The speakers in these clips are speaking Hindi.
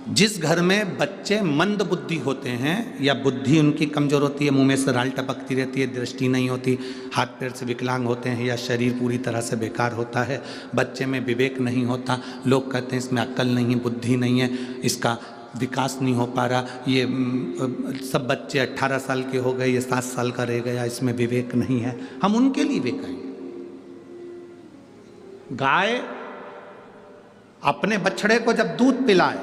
जिस घर में बच्चे मंद बुद्धि होते हैं या बुद्धि उनकी कमज़ोर होती है, मुंह में से राल टपकती रहती है, दृष्टि नहीं होती, हाथ पैर से विकलांग होते हैं या शरीर पूरी तरह से बेकार होता है, बच्चे में विवेक नहीं होता, लोग कहते हैं इसमें अक्ल नहीं है, बुद्धि नहीं है, इसका विकास नहीं हो पा रहा, ये सब बच्चे 18 साल के हो गए, ये 7 साल का रह गया, इसमें विवेक नहीं है, हम उनके लिए भी कहें। गाय अपने बछड़े को जब दूध पिलाए,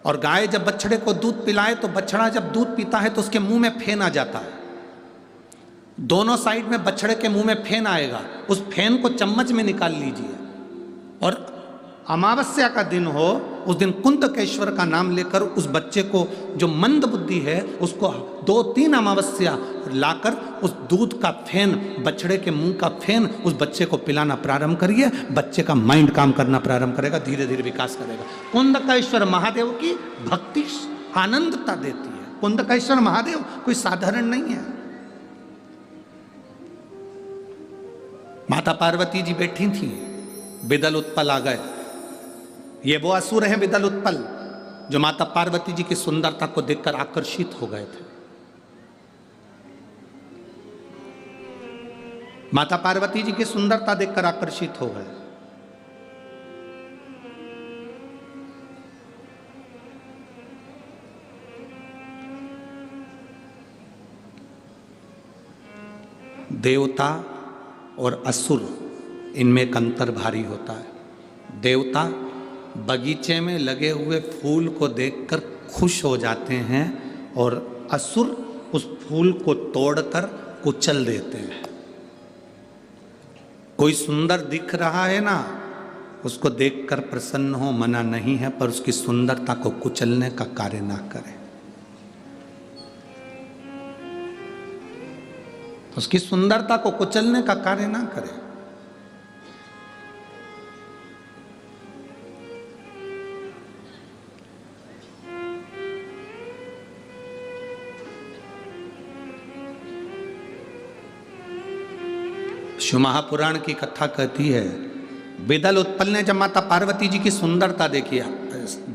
और गाय जब बछड़े को दूध पिलाए तो बछड़ा जब दूध पीता है तो उसके मुंह में फेन आ जाता है, दोनों साइड में बछड़े के मुंह में फेन आएगा, उस फेन को चम्मच में निकाल लीजिए, और अमावस्या का दिन हो उस दिन कुंतकेश्वर का नाम लेकर उस बच्चे को जो मंद बुद्धि है उसको 2-3 अमावस्या लाकर उस दूध का फेन, बछड़े के मुंह का फेन उस बच्चे को पिलाना प्रारंभ करिए, बच्चे का माइंड काम करना प्रारंभ करेगा, धीरे धीरे विकास करेगा। कुंतकेश्वर महादेव की भक्ति आनंदता देती है। कुंतकेश्वर महादेव कोई साधारण नहीं है। माता पार्वती जी बैठी थी, बिदल उत्पल आ गए। ये वो असुर हैं बिदल उत्पल जो माता पार्वती जी की सुंदरता को देखकर आकर्षित हो गए थे। माता पार्वती जी की सुंदरता देखकर आकर्षित हो गए। देवता और असुर इनमें एक अंतर भारी होता है। देवता बगीचे में लगे हुए फूल को देखकर खुश हो जाते हैं और असुर उस फूल को तोड़कर कुचल देते हैं। कोई सुंदर दिख रहा है ना, उसको देखकर प्रसन्न हो, मना नहीं है, पर उसकी सुंदरता को कुचलने का कार्य ना करें। उसकी सुंदरता को कुचलने का कार्य ना करें। शिव महापुराण की कथा कहती है, बिदल उत्पल ने जब माता पार्वती जी की सुंदरता देखी,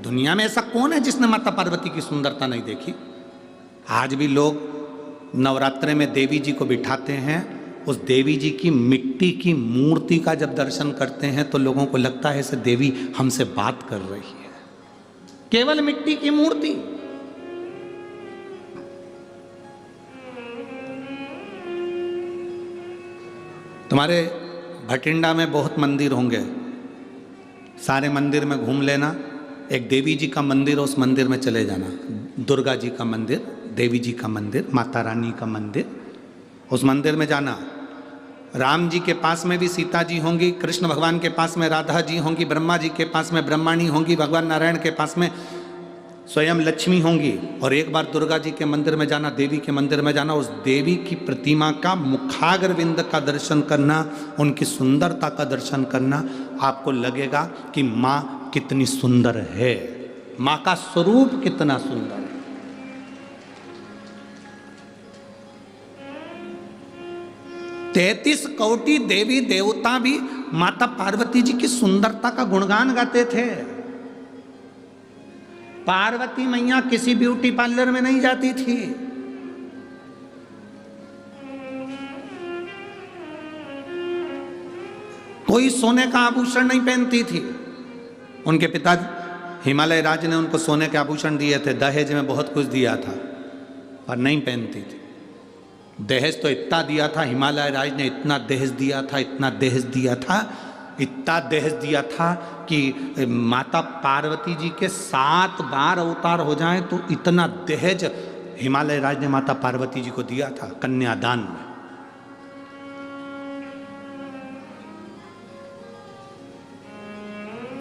दुनिया में ऐसा कौन है जिसने माता पार्वती की सुंदरता नहीं देखी। आज भी लोग नवरात्रे में देवी जी को बिठाते हैं, उस देवी जी की मिट्टी की मूर्ति का जब दर्शन करते हैं तो लोगों को लगता है ऐसे देवी हमसे बात कर रही है। केवल मिट्टी की मूर्ति। तुम्हारे भटिंडा में बहुत मंदिर होंगे, सारे मंदिर में घूम लेना, एक देवी जी का मंदिर है, उस मंदिर में चले जाना। दुर्गा जी का मंदिर, देवी जी का मंदिर, माता रानी का मंदिर, उस मंदिर में जाना। राम जी के पास में भी सीता जी होंगी, कृष्ण भगवान के पास में राधा जी होंगी, ब्रह्मा जी के पास में ब्रह्माणी होंगी, भगवान नारायण के पास में स्वयं लक्ष्मी होंगी। और एक बार दुर्गा जी के मंदिर में जाना, देवी के मंदिर में जाना, उस देवी की प्रतिमा का मुखाग्रविंद का दर्शन करना, उनकी सुंदरता का दर्शन करना, आपको लगेगा कि माँ कितनी सुंदर है, माँ का स्वरूप कितना सुंदर है। तैंतीस कोटि देवी देवता भी माता पार्वती जी की सुंदरता का गुणगान गाते थे। पार्वती मैया किसी ब्यूटी पार्लर में नहीं जाती थी। कोई सोने का आभूषण नहीं पहनती थी। उनके पिता हिमालय राज ने उनको सोने के आभूषण दिए थे, दहेज में बहुत कुछ दिया था, पर नहीं पहनती थी। दहेज तो इतना दिया था, हिमालय राज ने इतना दहेज दिया था, इतना दहेज दिया था, इतना दहेज दिया था कि माता पार्वती जी के 7 बार अवतार हो जाएं तो इतना दहेज हिमालय राज ने माता पार्वती जी को दिया था कन्यादान में।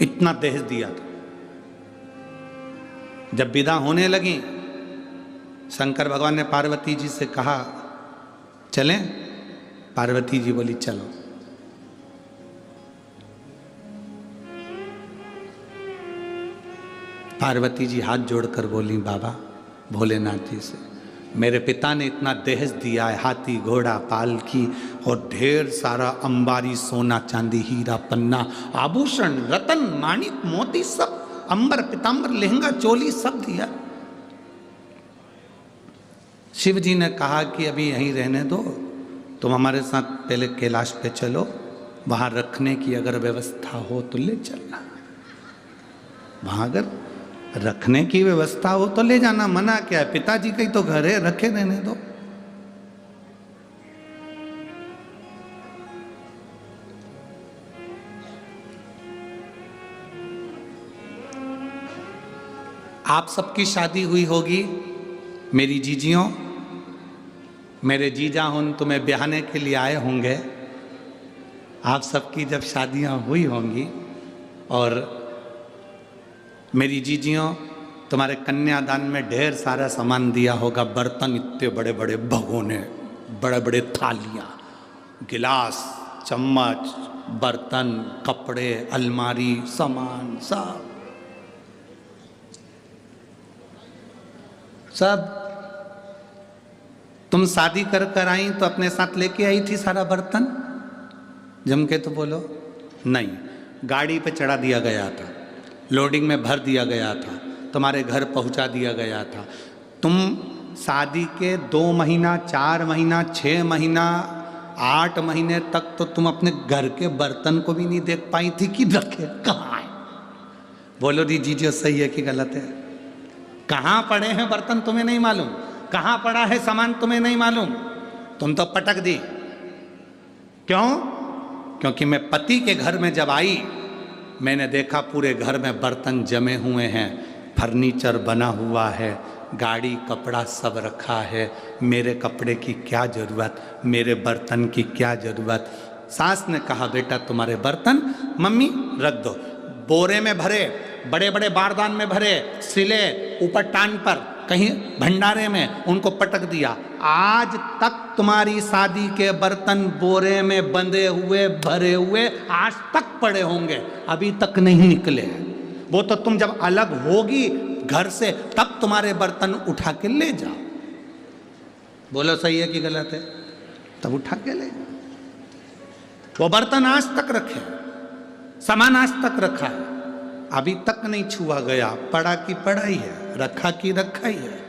इतना दहेज दिया था। जब विदा होने लगी, शंकर भगवान ने पार्वती जी से कहा चलें। पार्वती जी बोली चलो। पार्वती जी हाथ जोड़कर बोली, बाबा भोलेनाथ जी से, मेरे पिता ने इतना दहेज दिया है, हाथी घोड़ा पालकी और ढेर सारा अंबारी सोना चांदी हीरा पन्ना आभूषण रतन माणिक मोती सब अंबर पीताम्बर लहंगा चोली सब दिया। शिव जी ने कहा कि अभी यहीं रहने दो, तुम हमारे साथ पहले कैलाश पे चलो, वहां रखने की अगर व्यवस्था हो तो ले चलना। वहां अगर रखने की व्यवस्था हो तो ले जाना, मना क्या है, पिताजी का ही तो घर है, रखे रहने दो। आप सबकी शादी हुई होगी, मेरी जीजियों, मेरे जीजा उन तुम्हें ब्याहने के लिए आए होंगे। आप सबकी जब शादियां हुई होंगी और मेरी जीजियों तुम्हारे कन्यादान में ढेर सारा सामान दिया होगा, बर्तन, इतने बड़े बड़े भगोने, बड़े बड़े थालियां, गिलास, चम्मच, बर्तन, कपड़े, अलमारी, सामान सब तुम शादी कर कर आई तो अपने साथ लेके आई थी सारा बर्तन? जम के तो बोलो। नहीं, गाड़ी पे चढ़ा दिया गया था, लोडिंग में भर दिया गया था, तुम्हारे घर पहुंचा दिया गया था। तुम शादी के 2 महीना, 4 महीना, 6 महीना, 8 महीने तक तो तुम अपने घर के बर्तन को भी नहीं देख पाई थी कि रखे कहाँ है। बोलो दी जीजियो, सही है कि गलत है? कहाँ पड़े हैं बर्तन तुम्हें नहीं मालूम, कहाँ पड़ा है सामान तुम्हें नहीं मालूम, तुम तो पटक दी। क्यों? क्योंकि मैं पति के घर में जब आई, मैंने देखा पूरे घर में बर्तन जमे हुए हैं, फर्नीचर बना हुआ है, गाड़ी कपड़ा सब रखा है। मेरे कपड़े की क्या ज़रूरत, मेरे बर्तन की क्या ज़रूरत। सास ने कहा, बेटा तुम्हारे बर्तन मम्मी रख दो, बोरे में भरे, बड़े बड़े बारदान में भरे, सिले ऊपर टांग पर, कहीं भंडारे में उनको पटक दिया। आज तक तुम्हारी शादी के बर्तन बोरे में बंधे हुए, भरे हुए आज तक पड़े होंगे, अभी तक नहीं निकले हैं। वो तो तुम जब अलग होगी घर से तब तुम्हारे बर्तन उठा के ले जाओ। बोलो सही है कि गलत है? तब उठा के ले जाओ। वो बर्तन आज तक रखे, सामान आज तक रखा है, अभी तक नहीं छुआ गया, पड़ा की पड़ा ही है, रखा की रखा ही है।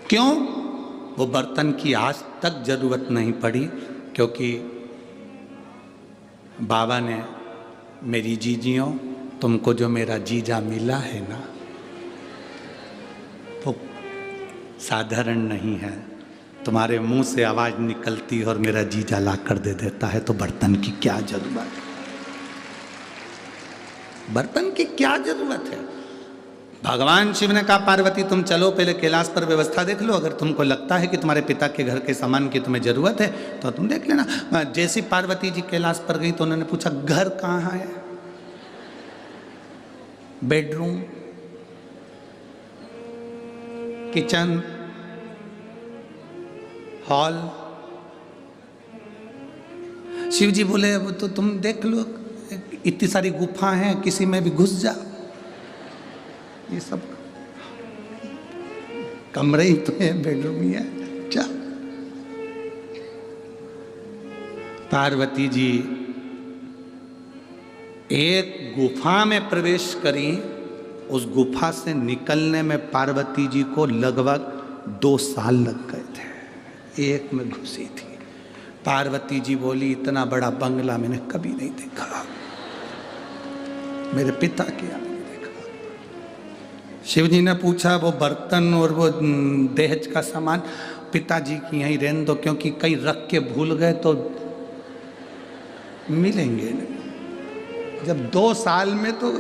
क्यों? वो बर्तन की आज तक जरूरत नहीं पड़ी, क्योंकि बाबा ने, मेरी जीजियों, तुमको जो मेरा जीजा मिला है ना, वो साधारण नहीं है। तुम्हारे मुंह से आवाज निकलती और मेरा जीजा ला कर दे देता है, तो बर्तन की क्या जरूरत है? बर्तन की क्या जरूरत है? भगवान शिव ने कहा, पार्वती तुम चलो पहले कैलाश पर व्यवस्था देख लो, अगर तुमको लगता है कि तुम्हारे पिता के घर के सामान की तुम्हें जरूरत है तो तुम देख लेना। जैसी पार्वती जी कैलाश पर गई तो उन्होंने पूछा, घर कहाँ है? Bedroom, kitchen, hall. Shiv ji बोले, वो तो तुम देख लो, इतनी सारी गुफा हैं, किसी में भी घुस जाओ, ये सब कमरे ही तो है, बेडरूम ही है, क्या? पार्वती जी एक गुफा में प्रवेश करी, उस गुफा से निकलने में पार्वती जी को लगभग 2 साल लग गए थे, एक में घुसी थी। पार्वती जी बोली, इतना बड़ा बंगला मैंने कभी नहीं देखा, मेरे पिता के यहाँ नहीं देखा। शिव जी ने पूछा, वो बर्तन और वो दहेज का सामान पिताजी की यहीं रहने दो, क्योंकि कहीं रख के भूल गए तो मिलेंगे नहीं। जब 2 साल में तो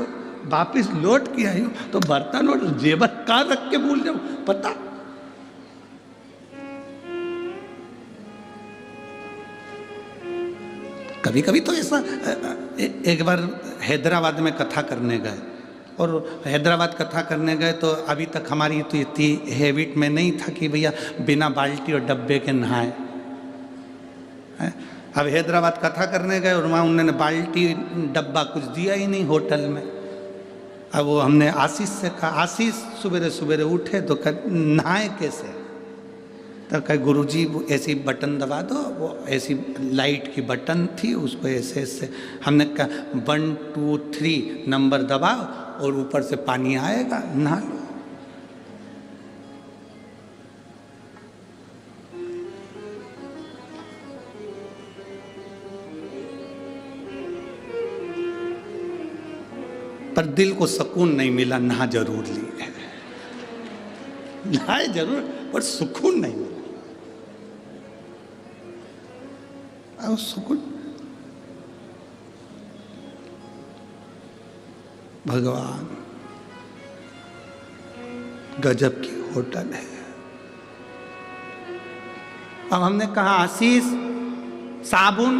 वापिस लौट के आई हूँ, तो बर्तन और जेवर कहाँ रख के भूल जाऊँ, पता? कभी कभी तो ऐसा, एक बार हैदराबाद में कथा करने गए, और हैदराबाद कथा करने गए तो अभी तक हमारी तो इतनी हैबिट में नहीं था कि भैया बिना बाल्टी और डब्बे के नहाए। अब हैदराबाद कथा करने गए और वहाँ उन्होंने बाल्टी डब्बा कुछ दिया ही नहीं होटल में। अब वो हमने आशीष से कहा, आशीष सवेरे सवेरे उठे तो नहाए कैसे? तो तो कहे गुरुजी वो ऐसी बटन दबा दो, वो ऐसी लाइट की बटन थी, उसको ऐसे ऐसे। हमने कहा 1 2 3 नंबर दबाओ और ऊपर से पानी आएगा, नहा लो। पर दिल को सुकून नहीं मिला, नहा जरूर ली, नहाए जरूर पर सुकून नहीं मिला। और सुकून भगवान गजब की होटल है। अब हमने कहा आशीष साबुन,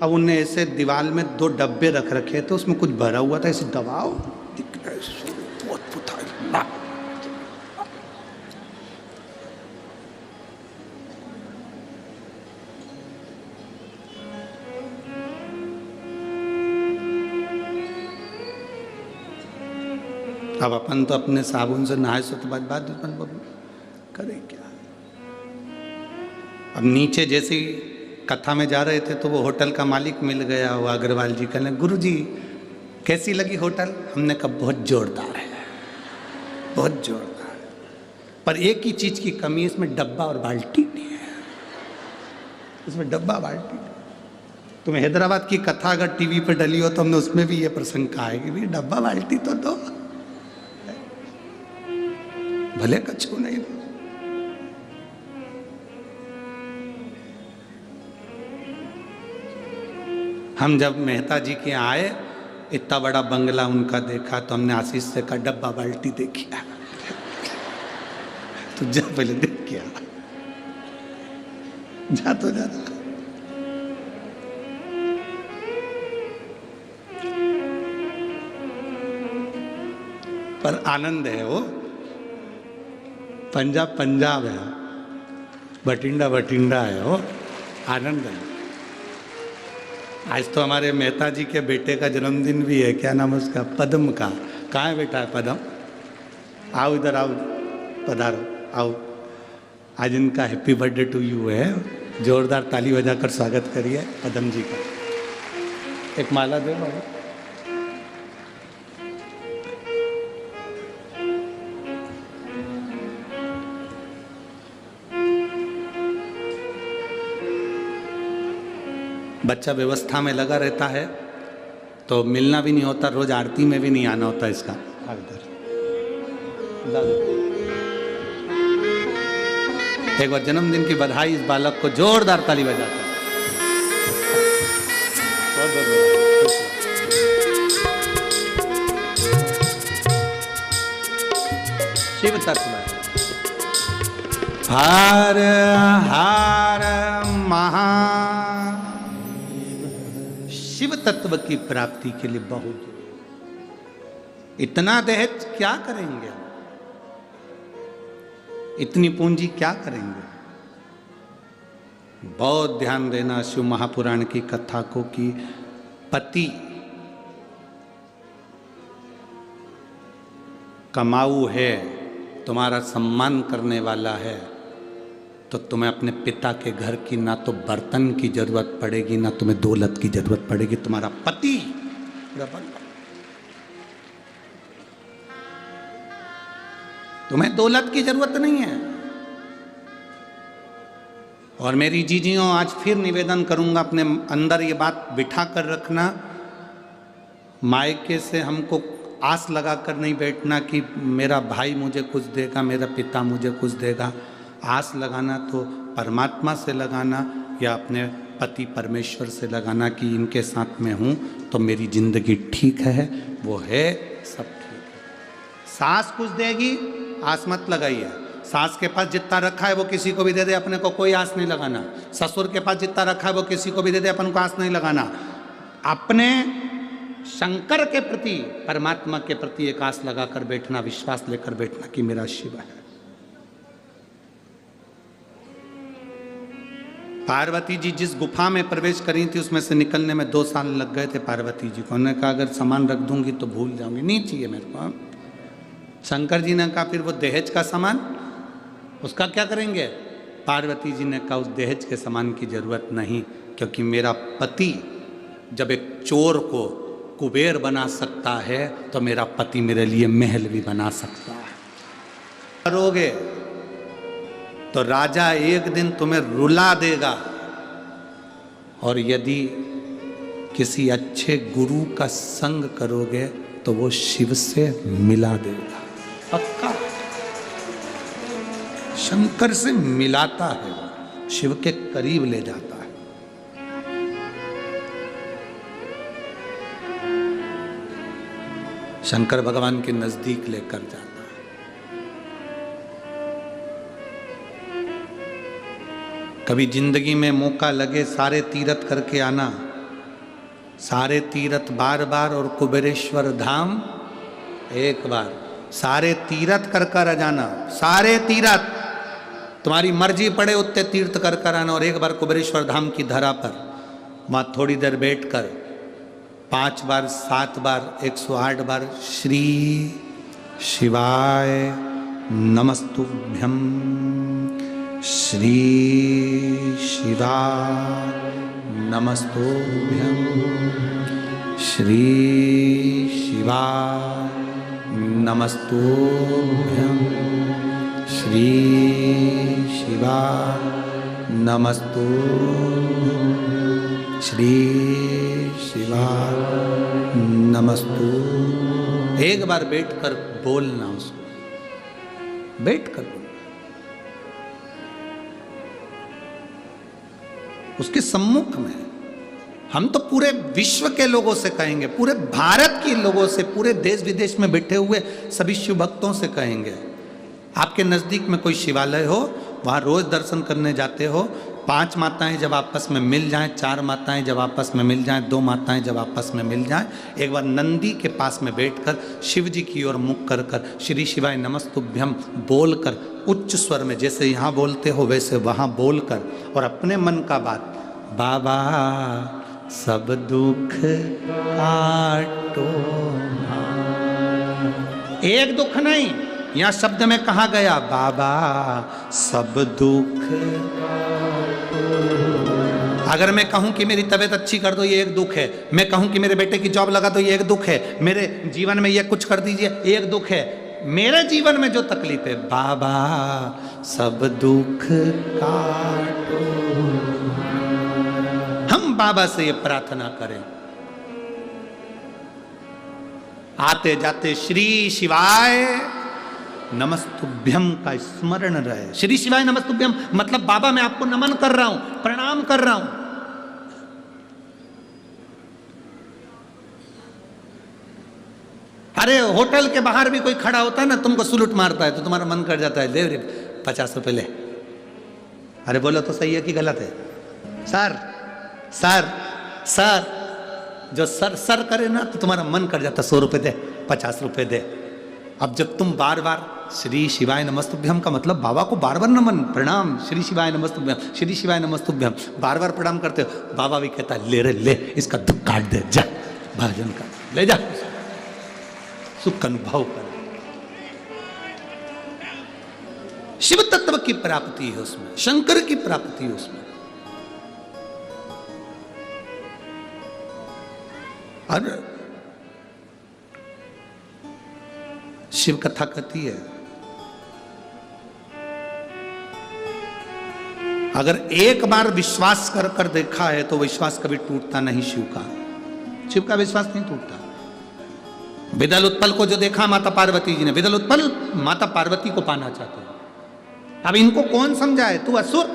अब उनने ऐसे दीवार में 2 डब्बे रख रखे थे, उसमें कुछ भरा हुआ था, ऐसे दबाओ दिख रहा है, बहुत पुता। अब अपन तो अपने साबुन से नहाए सो तो बाद अपन करें क्या। अब नीचे जैसे कथा में जा रहे थे तो वो होटल का मालिक मिल गया, वो अग्रवाल जी। कहने गुरुजी कैसी लगी होटल? हमने कहा बहुत जोरदार है, बहुत जोरदार है, पर एक ही चीज की कमी है, इसमें डब्बा और बाल्टी नहीं है, इसमें डब्बा बाल्टी। तुम्हें हैदराबाद की कथा अगर टीवी पर डली हो तो हमने उसमें भी ये प्रसंग कहा है कि भाई डब्बा बाल्टी तो दो, भले कछु नहीं दो। हम जब मेहता जी के आए, इतना बड़ा बंगला उनका देखा तो हमने आशीष से कहा डब्बा बाल्टी देखी तो जा पहले देख के आ, जा तो जा। पर आनंद है, वो पंजाब पंजाब है, बठिंडा बठिंडा है, वो आनंद है। आज तो हमारे मेहता जी के बेटे का जन्मदिन भी है, क्या नाम है उसका? पद्म का। कहाँ है बेटा? है पद्म, आओ इधर आओ, पधारो आओ। आज इनका हैप्पी बर्थडे टू यू है, जोरदार ताली बजाकर स्वागत करिए पद्म जी का। एक माला दे बाबू। बच्चा व्यवस्था में लगा रहता है तो मिलना भी नहीं होता, रोज आरती में भी नहीं आना होता इसका। एक बार जन्मदिन की बधाई इस बालक को, जोरदार ताली बजाकर। शिव तत्व हार हार महा, शिव तत्व की प्राप्ति के लिए बहुत, इतना दहेज क्या करेंगे, इतनी पूंजी क्या करेंगे? बहुत ध्यान देना शिव महापुराण की कथा को कि पति कमाऊ है, तुम्हारा सम्मान करने वाला है, तो तुम्हें अपने पिता के घर की ना तो बर्तन की जरूरत पड़ेगी, ना तुम्हें दौलत की जरूरत पड़ेगी। तुम्हारा पति तुम्हें दौलत की जरूरत नहीं है। और मेरी जीजियों, आज फिर निवेदन करूंगा, अपने अंदर ये बात बिठा कर रखना, मायके से हमको आस लगा कर नहीं बैठना कि मेरा भाई मुझे कुछ देगा, मेरा पिता मुझे कुछ देगा। आस लगाना तो परमात्मा से लगाना या अपने पति परमेश्वर से लगाना कि इनके साथ में हूँ तो मेरी जिंदगी ठीक है, वो है सब ठीक है। सास कुछ देगी, आस मत लगाइए। सास के पास जितना रखा है वो किसी को भी दे दे, अपने को कोई आस नहीं लगाना। ससुर के पास जितना रखा है वो किसी को भी दे दे, अपन को आस नहीं लगाना। अपने शंकर के प्रति, परमात्मा के प्रति एक आस लगाकर बैठना, विश्वास लेकर बैठना कि मेरा शिव है। पार्वती जी जिस गुफा में प्रवेश करी थी उसमें से निकलने में 2 साल लग गए थे पार्वती जी को। उन्होंने कहा अगर सामान रख दूंगी तो भूल जाऊंगी, नहीं चाहिए मेरे को। शंकर जी ने कहा फिर वो दहेज का सामान, उसका क्या करेंगे? पार्वती जी ने कहा उस दहेज के सामान की जरूरत नहीं, क्योंकि मेरा पति जब एक चोर को कुबेर बना सकता है तो मेरा पति मेरे लिए महल भी बना सकता है। करोगे तो राजा एक दिन तुम्हें रुला देगा, और यदि किसी अच्छे गुरु का संग करोगे तो वो शिव से मिला देगा। पक्का शंकर से मिलाता है, शिव के करीब ले जाता है। शंकर भगवान के नजदीक लेकर जाता है। कभी जिंदगी में मौका लगे सारे तीर्थ करके आना, सारे तीर्थ बार बार और कुबेरेश्वर धाम एक बार। सारे तीर्थ कर कर जाना, सारे तीर्थ तुम्हारी मर्जी पड़े उतने तीर्थ कर कर आना, और एक बार कुबेरेश्वर धाम की धरा पर वहाँ थोड़ी देर बैठकर 5 बार 7 बार 108 बार श्री शिवाय नमस्तुभ्यम, श्री शिवाय नमस्तुभ्यम, श्री शिवाय नमस्तुभ्यम, श्री शिवाय नमस्तुभ्यम, श्री शिवाय नमस्तुभ्यम। एक बार बैठकर बोलना, उसको बैठकर बोलना, उसके सम्मुख में। हम तो पूरे विश्व के लोगों से कहेंगे, पूरे भारत के लोगों से, पूरे देश विदेश में बैठे हुए सभी शिव भक्तों से कहेंगे, आपके नज़दीक में कोई शिवालय हो, वहाँ रोज़ दर्शन करने जाते हो, 5 माताएं जब आपस में मिल जाएं, 4 माताएं जब आपस में मिल जाएं, 2 माताएं जब आपस में मिल जाएं, एक बार नंदी के पास में बैठकर शिव जी की ओर मुख कर कर श्री शिवाय नमस्तुभ्यम बोलकर, उच्च स्वर में जैसे यहाँ बोलते हो वैसे वहाँ बोलकर, और अपने मन का बात, बाबा सब दुख काटो। एक दुख नहीं, यहाँ शब्द में कहा गया बाबा सब दुख। अगर मैं कहूं कि मेरी तबीयत अच्छी कर दो, ये एक दुख है। मैं कहूं कि मेरे बेटे की जॉब लगा दो, ये एक दुख है। मेरे जीवन में ये कुछ कर दीजिए, एक दुख है। मेरे जीवन में जो तकलीफ है, बाबा सब दुख काटो। हम बाबा से ये प्रार्थना करें, आते जाते श्री शिवाय नमस्तुभ्यम का स्मरण रहे। श्री शिवाय नमस्तुभ्यम मतलब बाबा मैं आपको नमन कर रहा हूं, प्रणाम कर रहा हूं। अरे होटल के बाहर भी कोई खड़ा होता है ना, तुमको सलूट मारता है तो तुम्हारा मन कर जाता है, ले रे 50 रुपए ले। अरे बोलो तो सही है कि गलत है? सर सर सर, जो सर सर करे ना तो तुम्हारा मन कर जाता 100 रुपए दे, 50 रुपए दे। अब जब तुम बार बार श्री शिवाय नमस्तुभ्यम का मतलब बाबा को बार बार नमन प्रणाम, श्री शिवाय नमस्तुभ्यम, श्री शिवाय नमस्तुभ्यम बार बार प्रणाम करते हो, बाबा भी कहता है ले रे ले, इसका दुख काट दे, जा भजन का ले जा, सुख अनुभव कर। शिव तत्व की प्राप्ति है उसमें, शंकर की प्राप्ति है उसमें। और शिव कथा कहती है, अगर एक बार विश्वास कर कर देखा है तो विश्वास कभी टूटता नहीं शिव का। शिव का विश्वास नहीं टूटता। विदल उत्पल को जो देखा माता पार्वती जी ने, विदल उत्पल माता पार्वती को पाना चाहते हैं। अब इनको कौन समझाए? तू असुर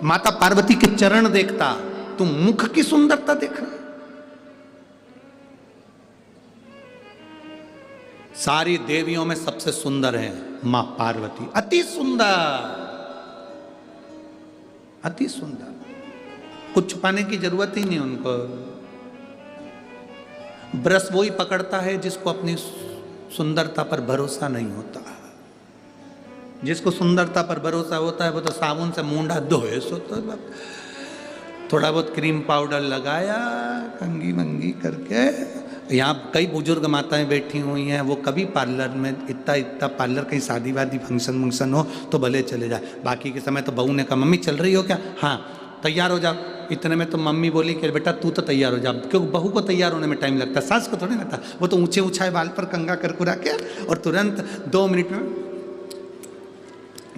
माता पार्वती के चरण देखता, तू मुख की सुंदरता देख रहा। सारी देवियों में सबसे सुंदर है मां पार्वती, अति सुंदर, अति सुंदर। कुछ छुपाने की जरूरत ही नहीं उनको। ब्रश वही पकड़ता है जिसको अपनी सुंदरता पर भरोसा नहीं होता। जिसको सुंदरता पर भरोसा होता है वो तो साबुन से मुंडा धोए, सो तो थोड़ा बहुत क्रीम पाउडर लगाया, कंगी मंगी करके यहाँ कई बुजुर्ग माताएं बैठी हुई हैं, वो कभी पार्लर में इतना इतना पार्लर कहीं शादी वादी फंक्शन वंक्शन हो तो भले चले जाए, बाकी के समय तो बहू ने कहा मम्मी चल रही हो क्या, हाँ तैयार हो जाओ। इतने में तो मम्मी बोली कि बेटा तू तो तैयार हो जा, क्योंकि बहू को तैयार होने में टाइम लगता है, सास को थोड़ी लगता। वो तो ऊंचे ऊंचाए बाल पर कंगा कर कुरा के और तुरंत 2 मिनट में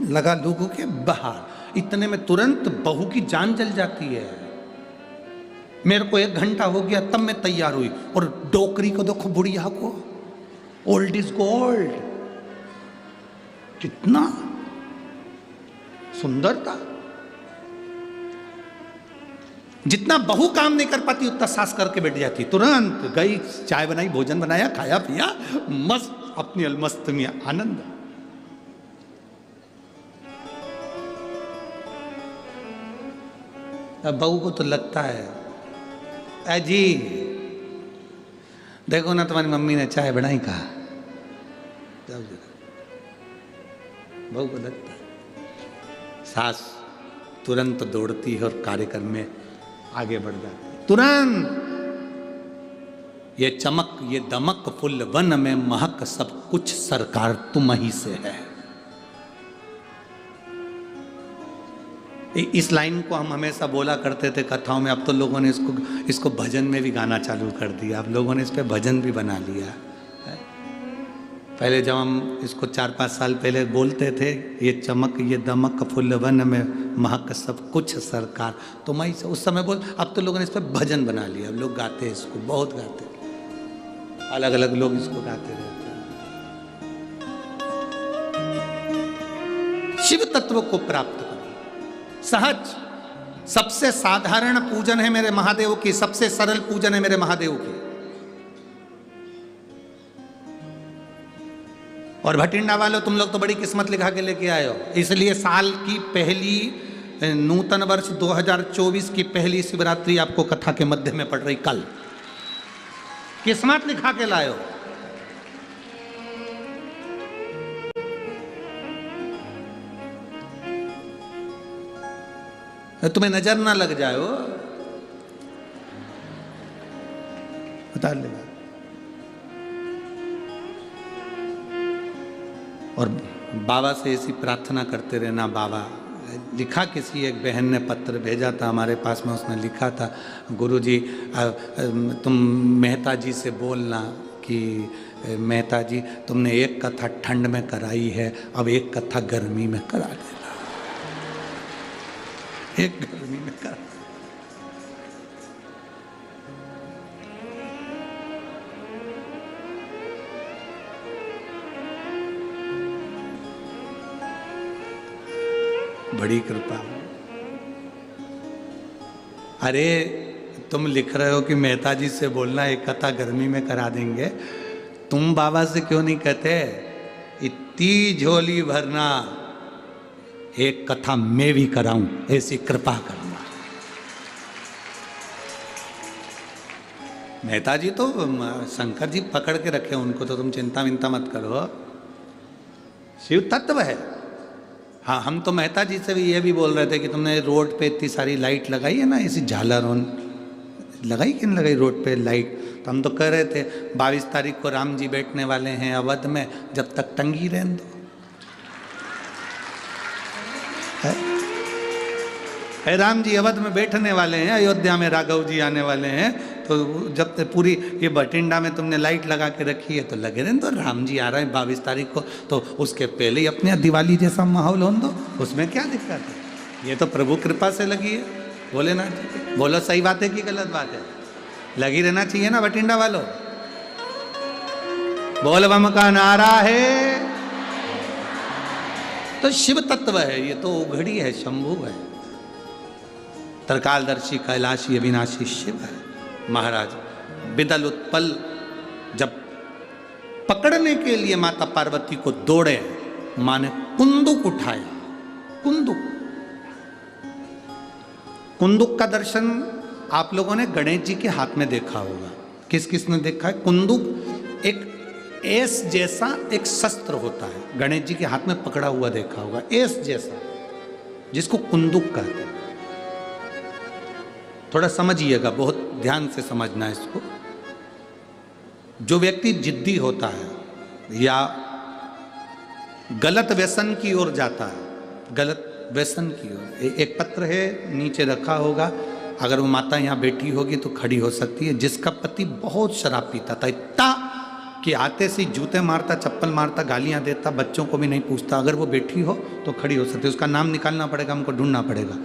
लगा लोगों के बाहर, इतने में तुरंत बहू की जान जल जाती है। मेरे को 1 घंटा हो गया तब मैं तैयार हुई, और डोकरी को देखो बुढ़िया को, ओल्ड इज गोल्ड, कितना सुंदर था। जितना बहू काम नहीं कर पाती उतना सास करके बैठ जाती, तुरंत गई, चाय बनाई, भोजन बनाया, खाया पिया, मस्त अपनी अलमस्त में आनंद। अब बहू को तो लगता है जी देखो ना तुम्हारी मम्मी ने चाय बनाई, कहा बहू को लगता है। सास तुरंत दौड़ती है और कार्यक्रम में आगे बढ़ जाती है तुरंत। ये चमक ये दमक फुल वन में महक, सब कुछ सरकार तुम ही से है। इस लाइन को हम हमेशा बोला करते थे कथाओं में, अब तो लोगों ने इसको भजन में भी गाना चालू कर दिया, अब लोगों ने इस पे भजन भी बना लिया है। पहले जब हम इसको 4-5 साल पहले बोलते थे, ये चमक ये दमक फुल वन में महक सब कुछ सरकार तो मैं उस समय बोल, अब तो लोगों ने इस पर भजन बना लिया, अब लोग गाते हैं इसको, बहुत गाते हैं, अलग अलग लोग इसको गाते रहते हैं। शिव तत्व को प्राप्त करो सहज। सबसे साधारण पूजन है मेरे महादेव की, सबसे सरल पूजन है मेरे महादेव की। और भटिंडा वालों तुम लोग तो बड़ी किस्मत लिखा के लेके आए हो, इसलिए साल की पहली नूतन वर्ष 2024 की पहली शिवरात्रि आपको कथा के मध्य में पड़ रही कल, किस्मत लिखा के लाए हो। तुम्हें नजर ना लग जाए हो, बता लेगा। और बाबा से ऐसी प्रार्थना करते रहना। बाबा लिखा, किसी एक बहन ने पत्र भेजा था हमारे पास में, उसने लिखा था गुरुजी तुम मेहता जी से बोलना कि मेहता जी तुमने एक कथा ठंड में कराई है, अब एक कथा गर्मी में करा देना, एक गर्मी में करा। बड़ी कृपा। अरे तुम लिख रहे हो कि मेहता जी से बोलना एक कथा गर्मी में करा देंगे, तुम बाबा से क्यों नहीं कहते इतनी झोली भरना एक कथा मैं भी कराऊं, ऐसी कृपा करना। मेहता जी तो शंकर जी पकड़ के रखे, उनको तो तुम चिंता विंता मत करो, शिव तत्व है। हाँ, हम तो मेहता जी से भी ये भी बोल रहे थे कि तुमने रोड पे इतनी सारी लाइट लगाई है ना, ऐसी झालर लगाई कि नहीं लगाई रोड पे लाइट, तो हम तो कह रहे थे 22 तारीख को राम जी बैठने वाले हैं अवध में, जब तक टंगी रहने दो। है राम जी अवध में बैठने वाले हैं, अयोध्या में राघव जी आने वाले हैं, तो जब तक पूरी ये भटिंडा में तुमने लाइट लगा के रखी है तो लगे रहने दो। राम जी आ रहे हैं 22 तारीख को, तो उसके पहले ही अपने दिवाली जैसा माहौल होने दो, उसमें क्या दिक्कत है? ये तो प्रभु कृपा से लगी है। बोले ना, बोलो सही बात है कि गलत बात है? लगी रहना चाहिए ना भटिंडा वालों। बोल बम का नारा है तो शिव तत्व है, ये तो उघड़ी है, शंभु है, त्रिकालदर्शी कैलाशी अविनाशी शिव है। महाराज बिदल उत्पल जब पकड़ने के लिए माता पार्वती को दौड़े, मां ने कुंदुक उठाया। कुंदुक का दर्शन आप लोगों ने गणेश जी के हाथ में देखा होगा। किस किस ने देखा है? कुंदुक एक एस जैसा एक शस्त्र होता है, गणेश जी के हाथ में पकड़ा हुआ देखा होगा, एस जैसा, जिसको कुंदुक कहते हैं। थोड़ा समझिएगा, बहुत ध्यान से समझना है इसको। जो व्यक्ति जिद्दी होता है या गलत व्यसन की ओर जाता है, गलत व्यसन की ओर, एक पत्र है नीचे रखा होगा, अगर वो माता यहाँ बैठी होगी तो खड़ी हो सकती है, जिसका पति बहुत शराब पीता था, इतना कि आते से जूते मारता, चप्पल मारता, गालियाँ देता, बच्चों को भी नहीं पूछता, अगर वो बैठी हो तो खड़ी हो सकती है, उसका नाम निकालना पड़ेगा, हमको ढूंढना पड़ेगा।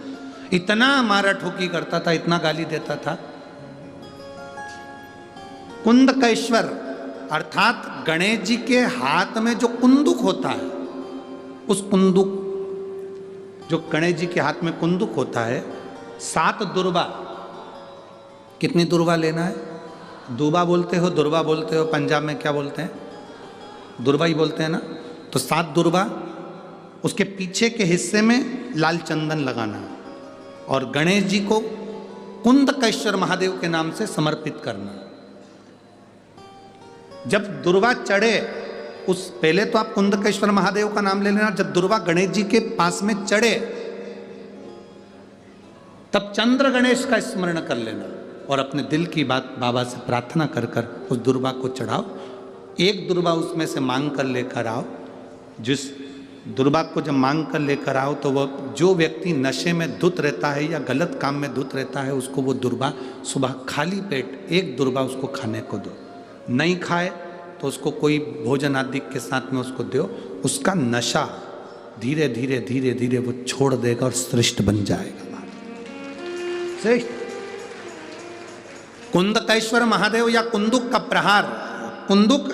इतना मारा ठोकी करता था, इतना गाली देता था। कुंदकेश्वर अर्थात गणेश जी के हाथ में जो कुंदुक होता है, उस कुंदुक, जो गणेश जी के हाथ में कुंदुक होता है, 7 दुर्वा, कितनी दुर्वा लेना है? दूबा बोलते हो, दुर्वा बोलते हो, पंजाब में क्या बोलते हैं? दुर्वा ही बोलते हैं ना। तो 7 दुर्वा, उसके पीछे के हिस्से में लाल चंदन लगाना और गणेश जी को कुंदकेश्वर महादेव के नाम से समर्पित करना। जब दुर्वा चढ़े, उस पहले तो आप कुंदकेश्वर महादेव का नाम ले लेना, जब दुर्वा गणेश जी के पास में चढ़े तब चंद्र गणेश का स्मरण कर लेना और अपने दिल की बात बाबा से प्रार्थना कर कर उस दुर्वा को चढ़ाओ। एक दुर्वा उसमें से मांग कर लेकर आओ। जिस दुर्वा को जब मांग कर लेकर आओ तो वो जो व्यक्ति नशे में धुत रहता है या गलत काम में धुत रहता है, उसको वो दुर्वा सुबह खाली पेट एक दुर्वा उसको खाने को दो। नहीं खाए तो उसको कोई भोजन आदि के साथ में उसको दो। उसका नशा धीरे धीरे धीरे धीरे वो छोड़ देगा और श्रेष्ठ बन जाएगा। श्रेष्ठ कुंदकेश्वर महादेव या कुंदुक का प्रहार, कुंदुक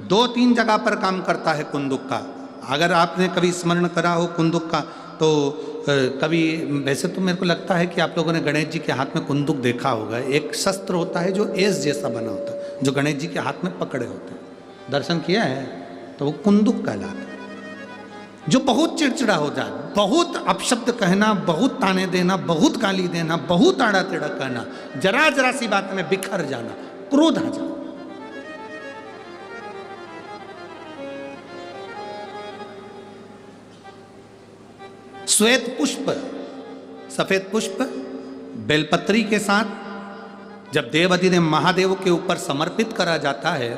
2-3 जगह पर काम करता है। कुंदुक का अगर आपने कभी स्मरण करा हो कुंदुक का, तो कभी, वैसे तो मेरे को लगता है कि आप लोगों ने गणेश जी के हाथ में कुंदुक देखा होगा। एक शस्त्र होता है जो एस जैसा बना होता है, जो गणेश जी के हाथ में पकड़े होते हैं, दर्शन किया है, तो वो कुंदुक कहलाता है। जो बहुत चिड़चिड़ा हो जाए, बहुत अपशब्द कहना, बहुत ताने देना, बहुत गाली देना, बहुत आड़ा टेढ़ा कहना, जरा जरा सी बात में बिखर जाना, क्रोध आ जाना। श्वेत पुष्प, सफेद पुष्प बेलपत्री के साथ जब देवाधिदेव महादेव के ऊपर समर्पित करा जाता है,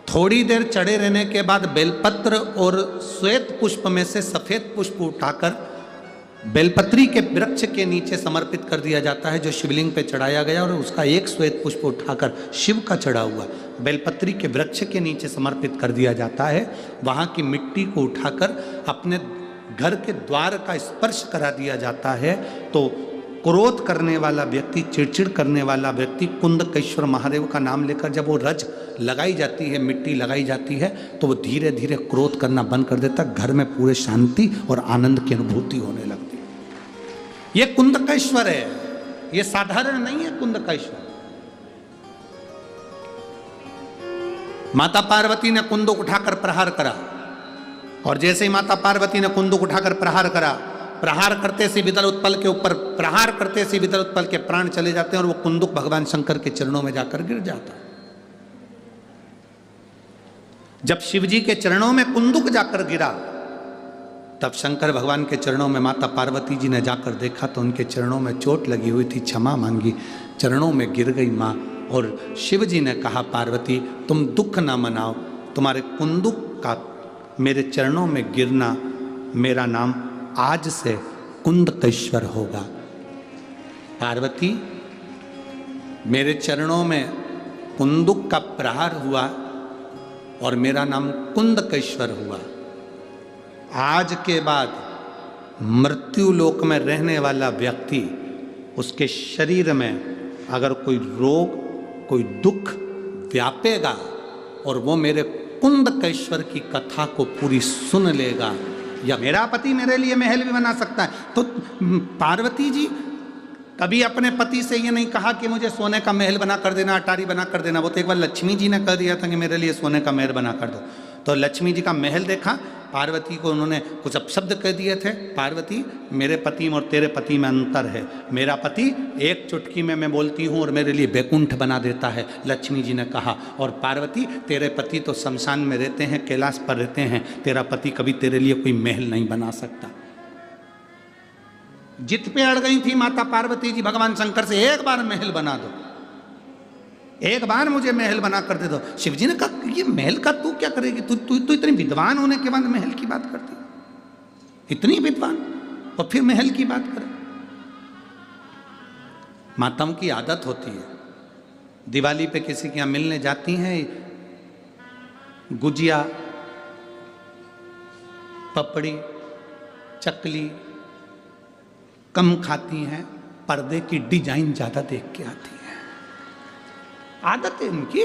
थोड़ी देर चढ़े रहने के बाद बेलपत्र और श्वेत पुष्प में से सफेद पुष्प उठाकर बेलपत्री के वृक्ष के नीचे समर्पित कर दिया जाता है, जो शिवलिंग पे चढ़ाया गया, और उसका एक श्वेत पुष्प उठाकर शिव का चढ़ा हुआ बेलपत्री के वृक्ष के नीचे समर्पित कर दिया जाता है। वहाँ की मिट्टी को उठाकर अपने घर के द्वार का स्पर्श करा दिया जाता है। तो क्रोध करने वाला व्यक्ति, चिड़चिड़ करने वाला व्यक्ति कुंदकेश्वर महादेव का नाम लेकर जब वो रज लगाई जाती है, मिट्टी लगाई जाती है, तो वो धीरे धीरे क्रोध करना बंद कर देता, घर में पूरे शांति और आनंद की अनुभूति होने लगती है। ये कुंदकेश्वर है, ये साधारण नहीं है कुंदकेश्वर। माता पार्वती ने कुंदुक उठाकर प्रहार करा, और जैसे ही माता पार्वती ने कुंदुक उठाकर प्रहार करा, प्रहार करते से विदल उत्पल के ऊपर, प्रहार करते से विदल उत्पल के प्राण चले जाते हैं और वो कुंदुक भगवान शंकर के चरणों में जाकर गिर जाता है। जब शिवजी के चरणों में कुंदुक जाकर गिरा, तब शंकर भगवान के चरणों में माता पार्वती जी ने जाकर देखा तो उनके चरणों में चोट लगी हुई थी, क्षमा मांगी, चरणों में गिर गई माँ। और शिवजी ने कहा, पार्वती तुम दुख ना मनाओ, तुम्हारे कुंदुक का मेरे चरणों में गिरना, मेरा नाम आज से कुंदकेश्वर होगा। पार्वती, मेरे चरणों में कुंदुक का प्रहार हुआ और मेरा नाम कुंदकेश्वर हुआ। आज के बाद मृत्यु लोक में रहने वाला व्यक्ति, उसके शरीर में अगर कोई रोग, कोई दुख व्यापेगा और वो मेरे कुंदकेश्वर की कथा को पूरी सुन लेगा, या मेरा पति मेरे लिए महल भी बना सकता है। तो पार्वती जी कभी अपने पति से ये नहीं कहा कि मुझे सोने का महल बना कर देना, अटारी बना कर देना। वो तो एक बार लक्ष्मी जी ने कह दिया था कि मेरे लिए सोने का महल बना कर दो। तो लक्ष्मी जी का महल देखा, पार्वती को उन्होंने कुछ अपशब्द कह दिए थे। पार्वती, मेरे पति और तेरे पति में अंतर है। मेरा पति एक चुटकी में मैं बोलती हूँ और मेरे लिए बैकुंठ बना देता है, लक्ष्मी जी ने कहा। और पार्वती, तेरे पति तो शमशान में रहते हैं, कैलाश पर रहते हैं, तेरा पति कभी तेरे लिए कोई महल नहीं बना सकता। जित पे अड़ गई थी माता पार्वती जी भगवान शंकर से, एक बार महल बना दो, एक बार मुझे महल बना कर दे दो। शिव जी ने कहा ये महल का तू क्या करेगी, तू तू तू इतनी विद्वान होने के बाद महल की बात करती, इतनी विद्वान और फिर महल की बात करे। माताओं की आदत होती है, दिवाली पे किसी के यहाँ मिलने जाती हैं, गुजिया, पपड़ी, चकली कम खाती हैं, पर्दे की डिजाइन ज्यादा देख के आती हैं। आदत है उनकी।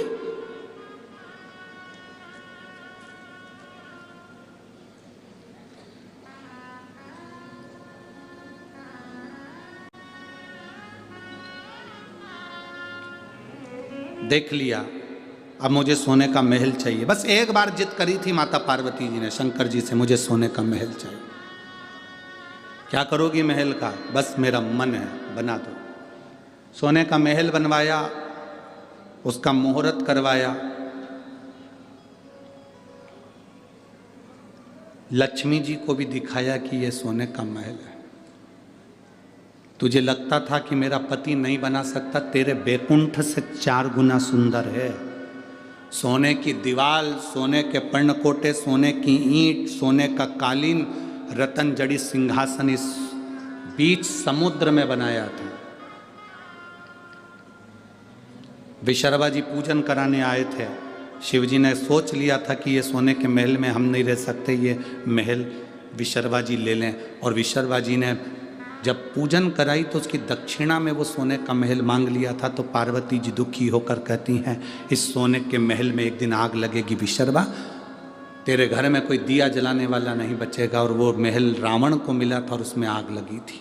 देख लिया, अब मुझे सोने का महल चाहिए। बस एक बार जिद करी थी माता पार्वती जी ने शंकर जी से, मुझे सोने का महल चाहिए। क्या करोगी महल का? बस मेरा मन है, बना दो। सोने का महल बनवाया, उसका मुहूर्त करवाया। लक्ष्मी जी को भी दिखाया कि यह सोने का महल है। तुझे लगता था कि मेरा पति नहीं बना सकता, तेरे बैकुंठ से 4 गुना सुंदर है। सोने की दीवार, सोने के पर्णकोटे, सोने की ईंट, सोने का कालीन, रतन जड़ी सिंहासन इस बीच समुद्र में बनाया था। विशर्वा जी पूजन कराने आए थे। शिव जी ने सोच लिया था कि ये सोने के महल में हम नहीं रह सकते, ये महल विशर्वा जी ले लें। और विशर्वा जी ने जब पूजन कराई तो उसकी दक्षिणा में वो सोने का महल मांग लिया था। तो पार्वती जी दुखी होकर कहती हैं, इस सोने के महल में एक दिन आग लगेगी विशर्वा, तेरे घर में कोई दिया जलाने वाला नहीं बचेगा। और वो महल रावण को मिला था और उसमें आग लगी थी,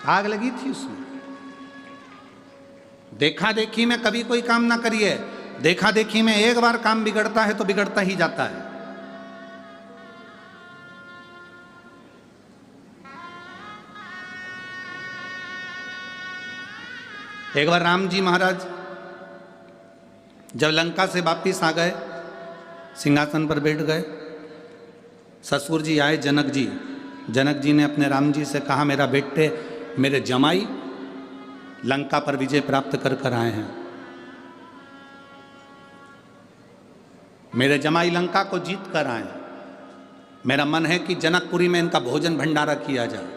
आग लगी थी उसमें। देखा देखी में कभी कोई काम ना करिए। देखा देखी में एक बार काम बिगड़ता है तो बिगड़ता ही जाता है। एक बार राम जी महाराज जब लंका से वापिस आ गए, सिंहासन पर बैठ गए, ससुर जी आए जनक जी। जनक जी ने अपने राम जी से कहा, मेरा बेटे, मेरे जमाई लंका पर विजय प्राप्त कर कर आए हैं। मेरे जमाई लंका को जीत कर आए। मेरा मन है कि जनकपुरी में इनका भोजन भंडारा किया जाए,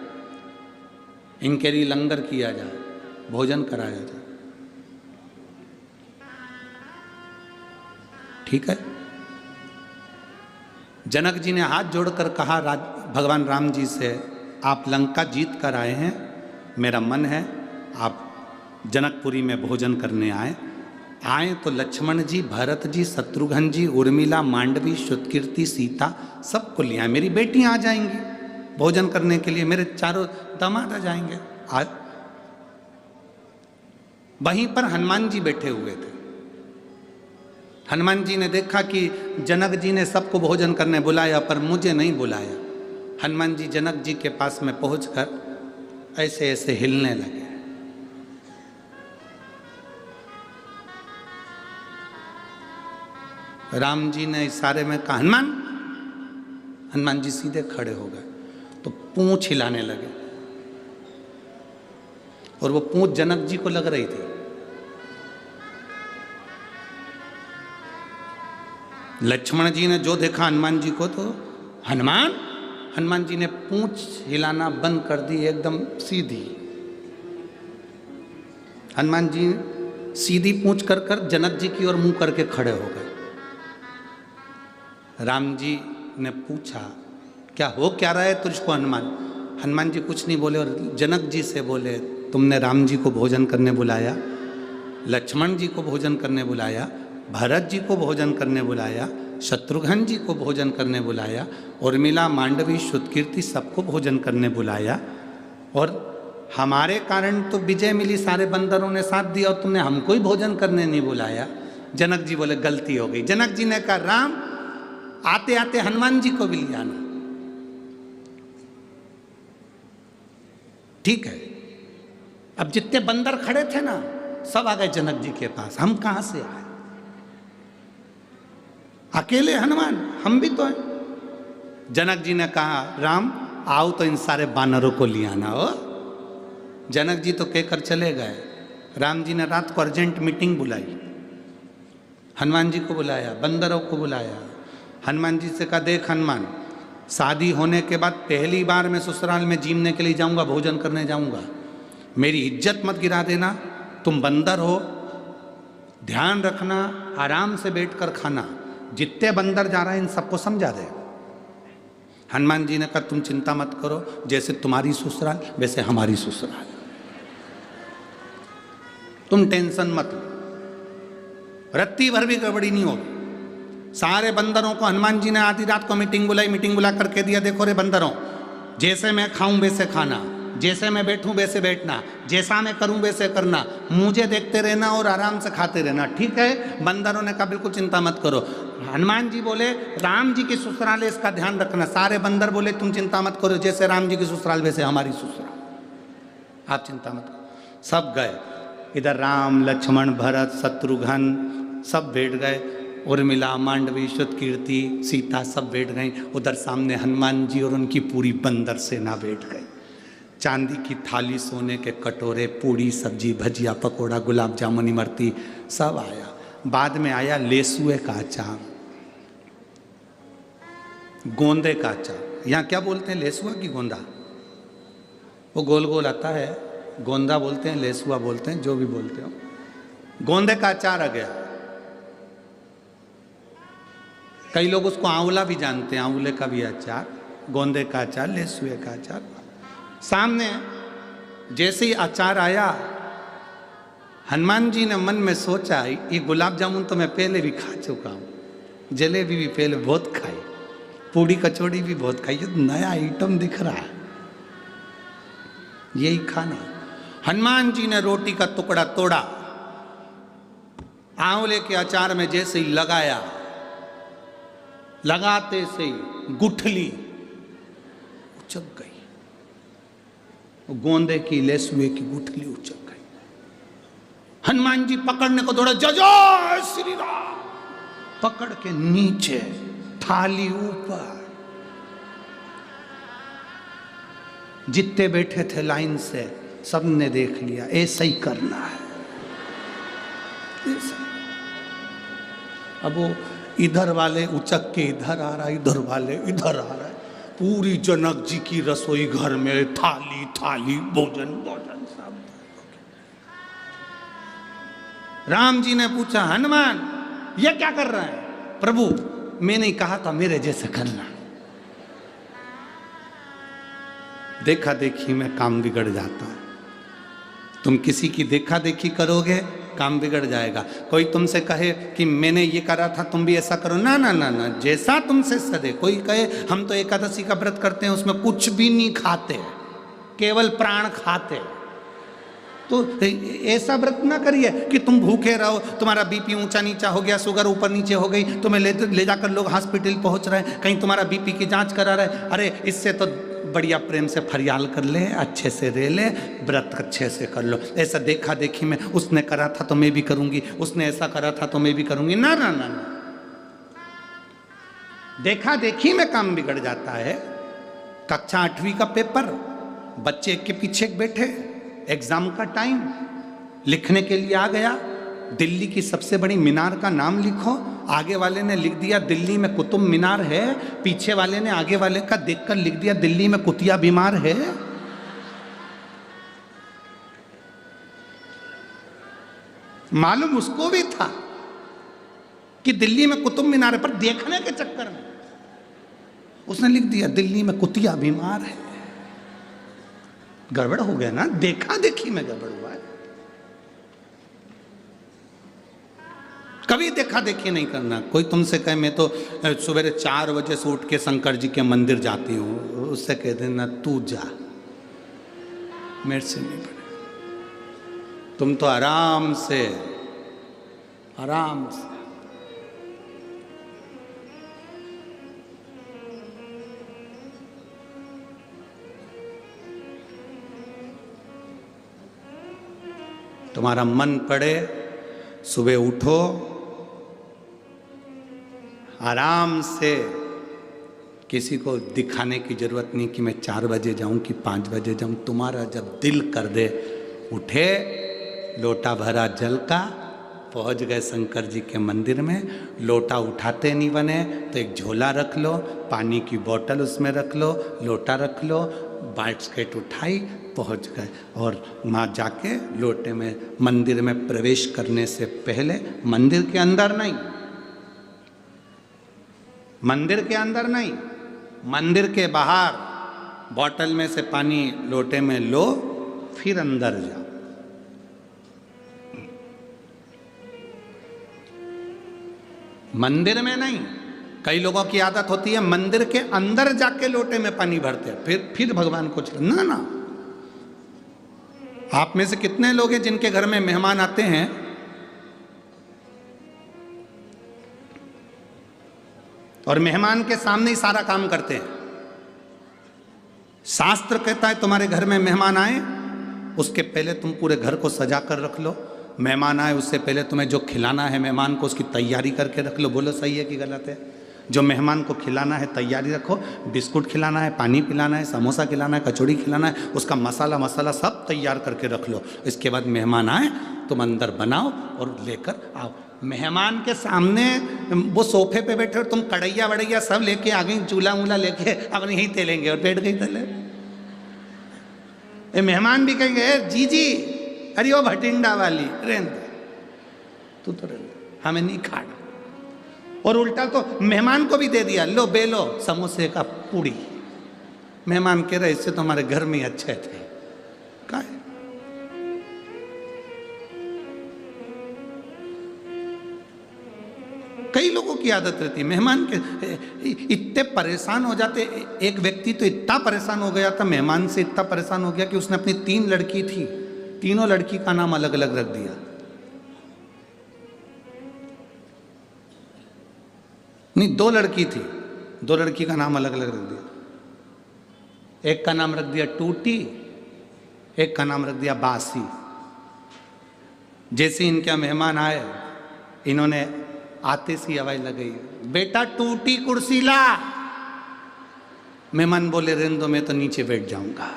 इनके लिए लंगर किया जाए, भोजन कराया जाए। ठीक है। जनक जी ने हाथ जोड़कर कहा भगवान राम जी से, आप लंका जीत कर आए हैं, मेरा मन है आप जनकपुरी में भोजन करने आए तो लक्ष्मण जी, भरत जी, शत्रुघ्न जी, उर्मिला, मांडवी, श्रुतकीर्ति, सीता सबको ले आए। मेरी बेटियां आ जाएंगी भोजन करने के लिए, मेरे चारों दामाद आ जाएंगे। आज वहीं पर हनुमान जी बैठे हुए थे। हनुमान जी ने देखा कि जनक जी ने सबको भोजन करने बुलाया पर मुझे नहीं बुलाया। हनुमान जी जनक जी के पास में पहुंचकर ऐसे ऐसे हिलने लगे। राम जी ने इशारे में कहा हनुमान। हनुमान जी सीधे खड़े हो गए तो पूंछ हिलाने लगे और वो पूंछ जनक जी को लग रही थी। लक्ष्मण जी ने जो देखा हनुमान जी को तो हनुमान जी ने पूंछ हिलाना बंद कर दी, एकदम सीधी। हनुमान जी सीधी पूंछ कर कर जनक जी की ओर मुंह करके खड़े हो गए। राम जी ने पूछा, क्या हो क्या रहा है तुझको हनुमान? हनुमान जी कुछ नहीं बोले और जनक जी से बोले, तुमने राम जी को भोजन करने बुलाया, लक्ष्मण जी को भोजन करने बुलाया, भरत जी को भोजन करने बुलाया, शत्रुघ्न जी को भोजन करने बुलाया, उर्मिला, मांडवी, श्रुतकीर्ति सबको भोजन करने बुलाया और हमारे कारण तो विजय मिली, सारे बंदरों ने साथ दिया और तुमने हमको ही भोजन करने नहीं बुलाया। जनक जी बोले गलती हो गई। जनक जी ने कहा राम, आते आते हनुमान जी को भी ले आना। ठीक है। अब जितने बंदर खड़े थे ना सब आ गए जनक जी के पास। हम कहां से आए? अकेले हनुमान, हम भी तो हैं। जनक जी ने कहा राम आओ तो इन सारे बानरों को ले आना हो। जनक जी तो कहकर चले गए। राम जी ने रात को अर्जेंट मीटिंग बुलाई, हनुमान जी को बुलाया, बंदरों को बुलाया। हनुमान जी से कहा, देख हनुमान, शादी होने के बाद पहली बार मैं ससुराल में जीमने के लिए जाऊंगा, भोजन करने जाऊंगा, मेरी इज्जत मत गिरा देना। तुम बंदर हो, ध्यान रखना, आराम से बैठकर खाना। जितने बंदर जा रहे हैं इन सबको समझा दे। हनुमान जी ने कहा, तुम चिंता मत करो, जैसे तुम्हारी ससुराल वैसे हमारी ससुराल, तुम टेंशन मत लो, रत्ती भर भी गड़बड़ी नहीं होगी। सारे बंदरों को हनुमान जी ने आधी रात को मीटिंग बुलाई, मीटिंग बुला करके दिया, देखो रे बंदरों, जैसे मैं खाऊं वैसे खाना, जैसे मैं बैठूं वैसे बैठना, जैसा मैं करूं वैसे करना, मुझे देखते रहना और आराम से खाते रहना, ठीक है। बंदरों ने कहा, बिल्कुल चिंता मत करो। हनुमान जी बोले, राम जी की ससुराल है, इसका ध्यान रखना। सारे बंदर बोले, तुम चिंता मत करो, जैसे राम जी की ससुराल वैसे हमारी ससुराल, आप चिंता मत करो। सब गए, इधर राम लक्ष्मण भरत शत्रुघ्न सब बैठ गए, उर्मिला मांडवी श्रुतकीर्ति सीता सब बैठ गई। उधर सामने हनुमान जी और उनकी पूरी बंदर सेना बैठ गई। चांदी की थाली, सोने के कटोरे, पूड़ी सब्जी भजिया पकोड़ा गुलाब जामुन इमरती सब आया। बाद में आया लेसुए का अचार, गोंदे का अचार। यहाँ क्या बोलते हैं, लेसुआ की गोंदा? वो गोल गोल आता है, गोंदा बोलते हैं, लेसुआ बोलते हैं, जो भी बोलते हो। गोंदे का अचार आ गया। कई लोग उसको आंवला भी जानते हैं, आंवले का भी अचार, गोंदे का अचार, लेसुए का अचार। सामने जैसे ही अचार आया, हनुमान जी ने मन में सोचा, ये गुलाब जामुन तो मैं पहले भी खा चुका हूँ, जलेबी भी पहले बहुत खाई, पूड़ी कचौड़ी भी बहुत खाई, ये नया आइटम दिख रहा है, यही खाना। हनुमान जी ने रोटी का टुकड़ा तोड़ा, आंवले के अचार में जैसे ही लगाया, लगाते से ही गुठली उचक गई, गोंदे की लेसुए की गुठली उचक गई। हनुमान जी पकड़ने को दौड़े, जय श्री राम, पकड़ के नीचे, थाली ऊपर। जितने बैठे थे लाइन से सबने देख लिया, ऐसा ही करना है, ऐसा। अब वो इधर वाले उचक के इधर आ रहा, इधर वाले इधर आ रहा है। पूरी जनक जी की रसोई घर में थाली थाली, भोजन भोजन सब। राम जी ने पूछा, हनुमान ये क्या कर रहा है? प्रभु मैंने कहा था मेरे जैसे करना। देखा देखी में काम बिगड़ जाता है। तुम किसी की देखा देखी करोगे, काम बिगड़ जाएगा। कोई तुमसे कहे कि मैंने ये करा था, तुम भी ऐसा करो, ना ना ना ना, जैसा तुमसे सदे। कोई कहे हम तो एकादशी का व्रत करते हैं, उसमें कुछ भी नहीं खाते, केवल प्राण खाते, तो ऐसा व्रत ना करिए कि तुम भूखे रहो, तुम्हारा बीपी ऊंचा नीचा हो गया, शुगर ऊपर नीचे हो गई, तुम्हें ले जाकर लोग हॉस्पिटल पहुंच रहे हैं, कहीं तुम्हारा बीपी की जांच करा रहे। अरे इससे तो बढ़िया प्रेम से फरियाल कर ले, अच्छे से रह ले, व्रत अच्छे से कर लो। ऐसा देखा देखी में, उसने करा था तो मैं भी करूंगी, उसने ऐसा करा था तो मैं भी करूंगी, ना ना ना ना। देखा देखी में काम बिगड़ जाता है। कक्षा 8वीं का पेपर, बच्चे एक के पीछे एक बैठे, एग्जाम का टाइम, लिखने के लिए आ गया, दिल्ली की सबसे बड़ी मीनार का नाम लिखो। आगे वाले ने लिख दिया दिल्ली में कुतुब मीनार है, पीछे वाले ने आगे वाले का देखकर लिख दिया दिल्ली में कुतिया बीमार है। मालूम उसको भी था कि दिल्ली में कुतुब मीनार है, पर देखने के चक्कर में उसने लिख दिया दिल्ली में कुतिया बीमार है। गड़बड़ हो गया ना, देखा देखी में गड़बड़ हुआ है। कभी देखा देखी नहीं करना। कोई तुमसे कहे मैं तो सवेरे 4 बजे से उठ के शंकर जी के मंदिर जाती हूँ, उससे कह देना तू जा, मेरे से नहीं पड़ेगा। तुम तो आराम से तुम्हारा मन पड़े, सुबह उठो, आराम से, किसी को दिखाने की जरूरत नहीं कि मैं 4 बजे जाऊं कि 5 बजे जाऊं। तुम्हारा जब दिल कर दे, उठे, लोटा भरा जल का, पहुंच गए शंकर जी के मंदिर में। लोटा उठाते नहीं बने तो एक झोला रख लो, पानी की बोतल उसमें रख लो, लोटा रख लो, बास्केट उठाई, पहुंच गए। और वहाँ जाके लोटे में मंदिर में प्रवेश करने से पहले, मंदिर के अंदर नहीं, मंदिर के अंदर नहीं, मंदिर के बाहर बोतल में से पानी लोटे में लो, फिर अंदर जाओ। मंदिर में नहीं। कई लोगों की आदत होती है मंदिर के अंदर जाके लोटे में पानी भरते हैं, फिर भगवान को ना ना। आप में से कितने लोग हैं जिनके घर में मेहमान आते हैं और मेहमान के सामने ही सारा काम करते हैं? शास्त्र कहता है तुम्हारे घर में मेहमान आए, उसके पहले तुम पूरे घर को सजा कर रख लो। मेहमान आए उससे पहले तुम्हें जो खिलाना है मेहमान को, उसकी तैयारी करके रख लो। बोलो सही है कि गलत है? जो मेहमान को खिलाना है तैयारी रखो, बिस्कुट खिलाना है, पानी पिलाना है, समोसा खिलाना है, कचौड़ी खिलाना है, उसका मसाला सब तैयार करके रख लो। इसके बाद मेहमान आए तुम अंदर बनाओ और लेकर आओ। मेहमान के सामने वो सोफे पे बैठे और तुम कढ़ैया वड़ैया सब लेके आ गई, चूल्हा वूल्हा लेके अब यहीं तेलेंगे और बैठ गई तले। मेहमान भी कहेंगे जी जी, अरे वो भटिंडा वाली रेंद, तू तो रेंद, हमें नहीं खाना। और उल्टा तो मेहमान को भी दे दिया, लो बेलो समोसे का पूड़ी। मेहमान कह रहे इससे तो हमारे घर में ही अच्छे थे। का है? कई लोगों की आदत रहती है मेहमान के, इतने परेशान हो जाते। एक व्यक्ति तो इतना परेशान हो गया था, मेहमान से इतना परेशान हो गया कि उसने अपनी 3 लड़की थी, तीनों लड़की का नाम अलग अलग रख दिया। नहीं 2 लड़की थी, 2 लड़की का नाम अलग अलग रख दिया। एक का नाम रख दिया टूटी, एक का नाम रख दिया बासी। जैसे इनके मेहमान आए, इन्होंने आते सी आवाज लगाई, बेटा टूटी कुर्सी ला। मेहमान बोले रहने दो, मैं तो नीचे बैठ जाऊंगा,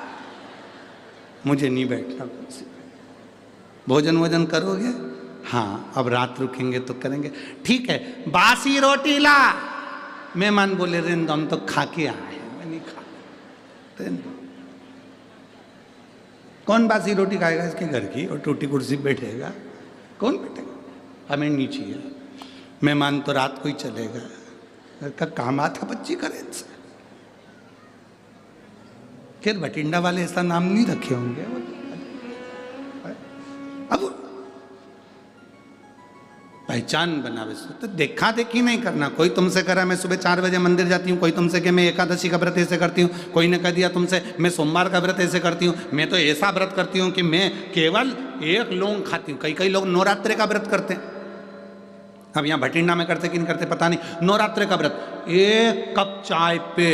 मुझे नहीं बैठना कुर्सी पे। भोजन वोजन करोगे? हाँ, अब रात रुकेंगे तो करेंगे। ठीक है, बासी रोटी ला। मेहमान बोले रहने दो, हम तो खा के आए हैं, मैं नहीं खा। रहने दो। कौन बासी रोटी खाएगा इसके घर की और टूटी कुर्सी बैठेगा? कौन बैठेगा? हमें नीचे है। मेहमान तो रात को ही चलेगा, घर का काम आता बच्ची करे इनसे। फिर भटिंडा वाले ऐसा नाम नहीं रखे होंगे। अब पहचान बनावे तो देखा देखी नहीं करना। कोई तुमसे करा मैं सुबह 4 बजे मंदिर जाती हूँ, कोई तुमसे कि मैं एकादशी का व्रत ऐसे करती हूँ, कोई ने कह दिया तुमसे मैं सोमवार का व्रत ऐसे करती हूँ, मैं तो ऐसा व्रत करती हूँ कि मैं केवल 1 लौंग खाती हूँ। कई लोग नवरात्रे का व्रत करते हैं। अब यहाँ भटिंडा में करते कि नहीं करते पता नहीं। नवरात्रे का व्रत 1 कप चाय पे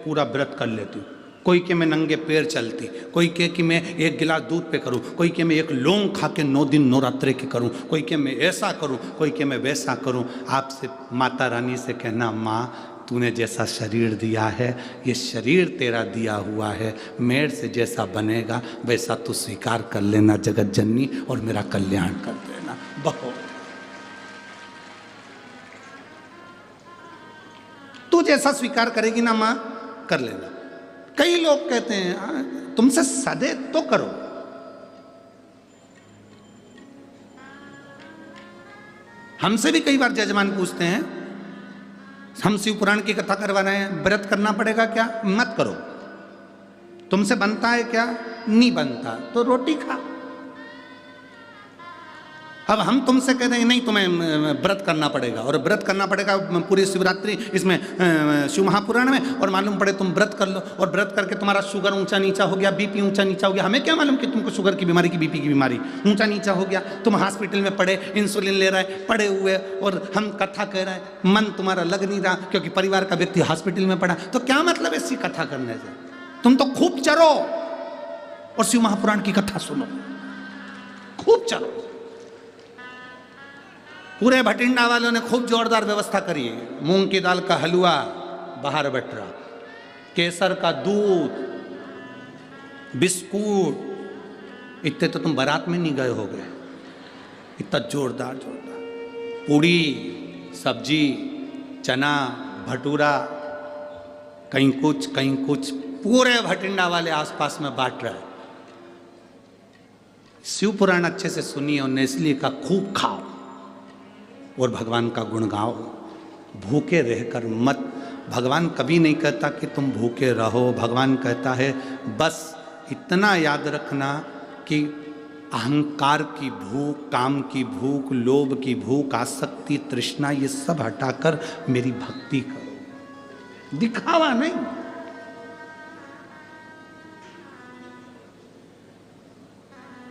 पूरा व्रत कर लेती हूँ। कोई के मैं नंगे पैर चलती, कोई के कि मैं 1 गिलास दूध पे करूं, कोई के मैं 1 लौंग खा के 9 दिन नवरात्रे के करूं, कोई के मैं ऐसा करूं, कोई के मैं वैसा करूं। आपसे माता रानी से कहना, माँ तूने जैसा शरीर दिया है, ये शरीर तेरा दिया हुआ है, मेरे से जैसा बनेगा वैसा तू स्वीकार कर लेना जगत जननी, और मेरा कल्याण कर देना। बहुत तू जैसा स्वीकार करेगी ना माँ, कर लेना। कई लोग कहते हैं तुमसे सदे तो करो। हमसे भी कई बार जजमान पूछते हैं, हम शिव पुराण की कथा करवा रहे हैं, व्रत करना पड़ेगा क्या? मत करो। तुमसे बनता है क्या? नहीं बनता तो रोटी खा। अब हम तुमसे कह देंगे नहीं तुम्हें व्रत करना पड़ेगा, और व्रत करना पड़ेगा पूरी शिवरात्रि इसमें शिव महापुराण में, और मालूम पड़े तुम व्रत कर लो और व्रत करके तुम्हारा शुगर ऊंचा नीचा हो गया, बीपी ऊंचा नीचा हो गया। हमें क्या मालूम कि तुमको शुगर की बीमारी की बीपी की बीमारी ऊंचा नीचा हो गया। तुम हॉस्पिटल में पड़े, इंसुलिन ले रहे पड़े हुए, और हम कथा कह रहे हैं, मन तुम्हारा लग नहीं रहा क्योंकि परिवार का व्यक्ति हॉस्पिटल में पड़ा। तो क्या मतलब ऐसी कथा करने से? तुम तो खूब चरो और शिव महापुराण की कथा सुनो, खूब चलो। पूरे भटिंडा वालों ने खूब जोरदार व्यवस्था करी है। मूंग की दाल का हलवा बाहर बट रहा, केसर का दूध, बिस्कुट, इतने तो तुम बारात में नहीं गए होगे, इतना जोरदार जोरदार पूड़ी सब्जी चना भटूरा, कहीं कुछ, पूरे भटिंडा वाले आसपास में बांट रहा है। शिव पुराण अच्छे से सुनिए, उन्होंने इसलिए कहा खूब खाओ और भगवान का गुण गाओ, भूखे रहकर मत। भगवान कभी नहीं कहता कि तुम भूखे रहो, भगवान कहता है बस इतना याद रखना कि अहंकार की भूख, काम की भूख, लोभ की भूख, आसक्ति, तृष्णा, ये सब हटाकर मेरी भक्ति करो, दिखावा नहीं।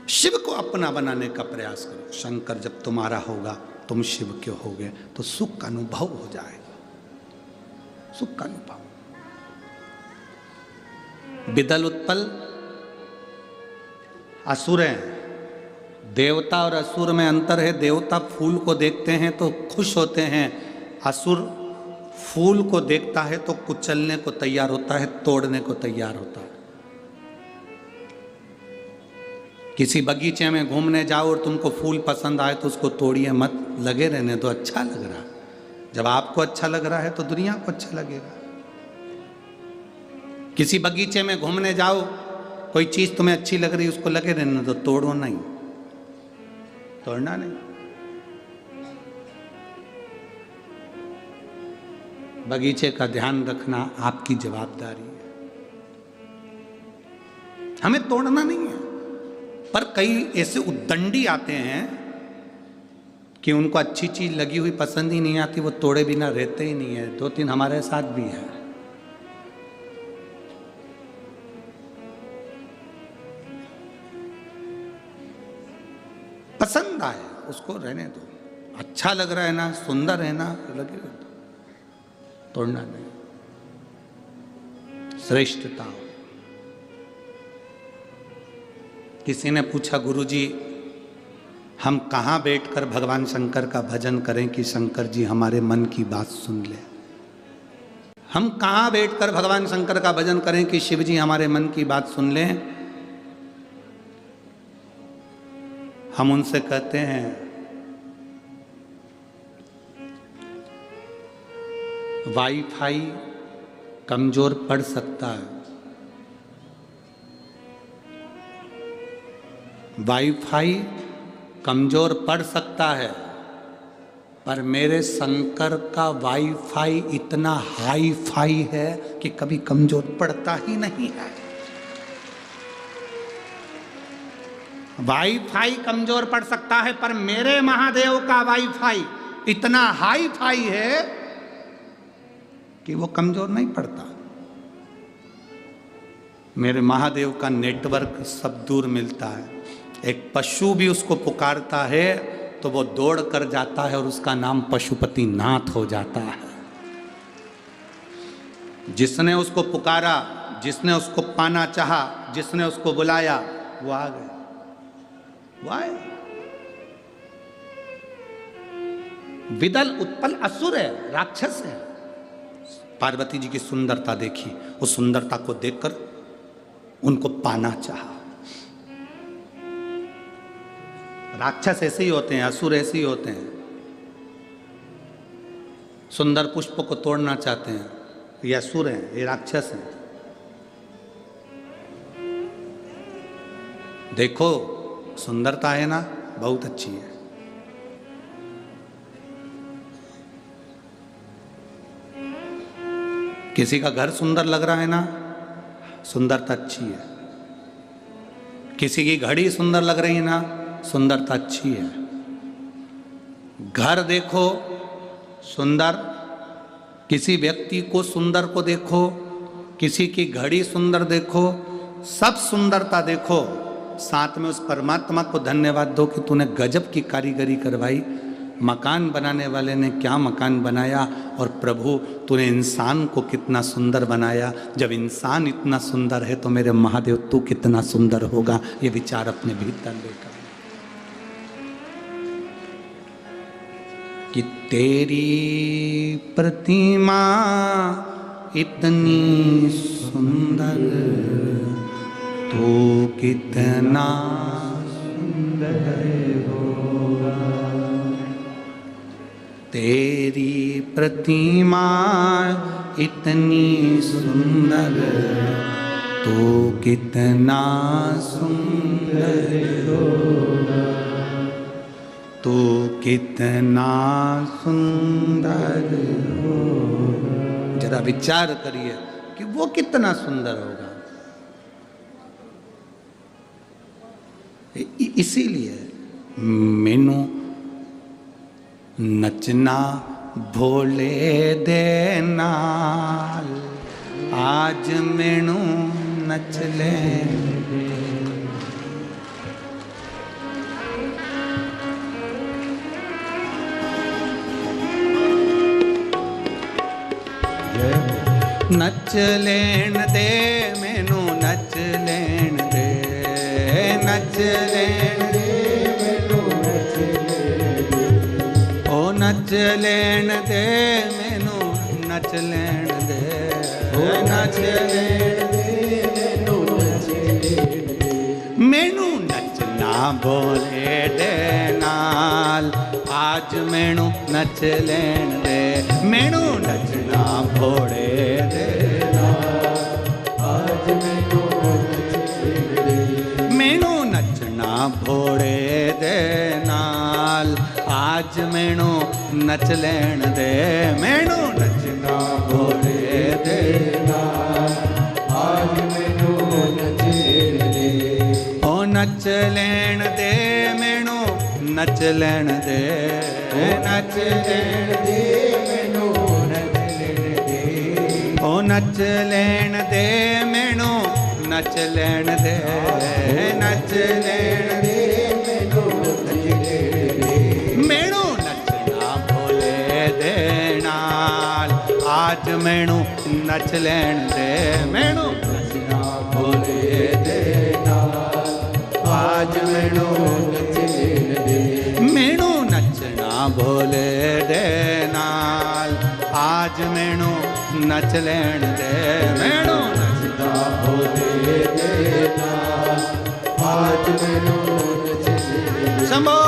शिव को अपना बनाने का प्रयास करो। शंकर जब तुम्हारा होगा, तुम शिव के होगे तो सुख का अनुभव हो जाएगा, सुख का अनुभव। विदल उत्पल असुर हैं, देवता और असुर में अंतर है। देवता फूल को देखते हैं तो खुश होते हैं, असुर फूल को देखता है तो कुचलने को तैयार होता है, तोड़ने को तैयार होता है। किसी बगीचे में घूमने जाओ और तुमको फूल पसंद आए तो उसको तोड़िए मत, लगे रहने तो अच्छा लग रहा। जब आपको अच्छा लग रहा है तो दुनिया को अच्छा लगेगा। किसी बगीचे में घूमने जाओ, कोई चीज तुम्हें अच्छी लग रही, उसको लगे रहने तो तोड़ो नहीं, तोड़ना नहीं। बगीचे का ध्यान रखना आपकी जवाबदारी है, हमें तोड़ना नहीं है। पर कई ऐसे उद्दंडी आते हैं कि उनको अच्छी चीज लगी हुई पसंद ही नहीं आती, वो तोड़े बिना रहते ही नहीं है। 2-3 हमारे साथ भी है। पसंद आए उसको रहने दो, अच्छा लग रहा है ना, सुंदर है ना, लगे दो, तोड़ना नहीं। श्रेष्ठता। किसी ने पूछा गुरुजी हम कहाँ बैठकर भगवान शंकर का भजन करें कि शंकर जी हमारे मन की बात सुन ले। हम कहाँ बैठकर भगवान शंकर का भजन करें कि शिव जी हमारे मन की बात सुन लें। हम उनसे कहते हैं वाईफाई कमजोर पड़ सकता है, वाईफाई कमजोर पड़ सकता है, पर मेरे शंकर का वाईफाई इतना हाई फाई है कि कभी कमजोर पड़ता ही नहीं है। वाईफाई कमजोर पड़ सकता है, पर मेरे महादेव का वाईफाई इतना हाई फाई है कि वो कमजोर नहीं पड़ता। मेरे महादेव का नेटवर्क सब दूर मिलता है। एक पशु भी उसको पुकारता है तो वो दौड़ कर जाता है और उसका नाम पशुपति नाथ हो जाता है। जिसने उसको पुकारा, जिसने उसको पाना चाहा, जिसने उसको बुलाया, वो आ गए, वो आए। विदल उत्पल असुर है, राक्षस है। पार्वती जी की सुंदरता देखी, उस सुंदरता को देखकर उनको पाना चाहा। राक्षस ऐसे ही होते हैं, असुर ऐसे ही होते हैं। सुंदर पुष्प को तोड़ना चाहते हैं, ये असुर हैं, ये राक्षस हैं। देखो सुंदरता है ना, बहुत अच्छी है। किसी का घर सुंदर लग रहा है ना, सुंदरता अच्छी है। किसी की घड़ी सुंदर लग रही है ना, सुंदरता अच्छी है। घर देखो सुंदर, किसी व्यक्ति को सुंदर को देखो, किसी की घड़ी सुंदर देखो, सब सुंदरता देखो, साथ में उस परमात्मा को धन्यवाद दो कि तूने गजब की कारीगरी करवाई। मकान बनाने वाले ने क्या मकान बनाया, और प्रभु तूने इंसान को कितना सुंदर बनाया। जब इंसान इतना सुंदर है तो मेरे महादेव तू कितना सुंदर होगा, ये विचार अपने भीतर लेकर कि तेरी प्रतिमा इतनी सुंदर, तू कितना तेरी प्रतिमा इतनी सुंदर, तू कितना सुंदर होगा, तू कितना सुंदर होगा। जरा विचार करिए कि वो कितना सुंदर होगा। इसीलिए मैनू नचना भोले दे नाल, आज मैनू नच ले। नच लेन दे मैनू, नच लेन दे, नच लेन दे मैनू, नच लेन दे, ओ नच लेन दे मैनू, नच लेन दे, ओ नच लेन दे मैनू, नच लेन दे। मैनू नचना भोले दे नाल, आज मैनू नच लेन दे, मैनू नचना भोले दे नाल, आज मैनू नच लेन दे। मैनू नचना भोले दे नाल, आज मैनू नच लेन दे, मैनू नचना भोले दे नाल, आज मैनू नच लेन दे, ओ नच लेन दे मैनू, नच लेन दे, नच लेन दे मैनू, नच लेन दे, ओ नच लेन दे मैनू, नच लेन दे, नच लेन दे मैनू, नच लेन दे। मैनू नचना भोले दे नाल, आज मैनू नच लेन दे, मैनू नचना भोले दे नाल, आज मैनू नच लेन दे। मैनू नचना भोले दे नाल, आज मैनू नच लेन दे, मैनू नचना भोले दे नाल, आज मैनू नच लेन दे। शंभो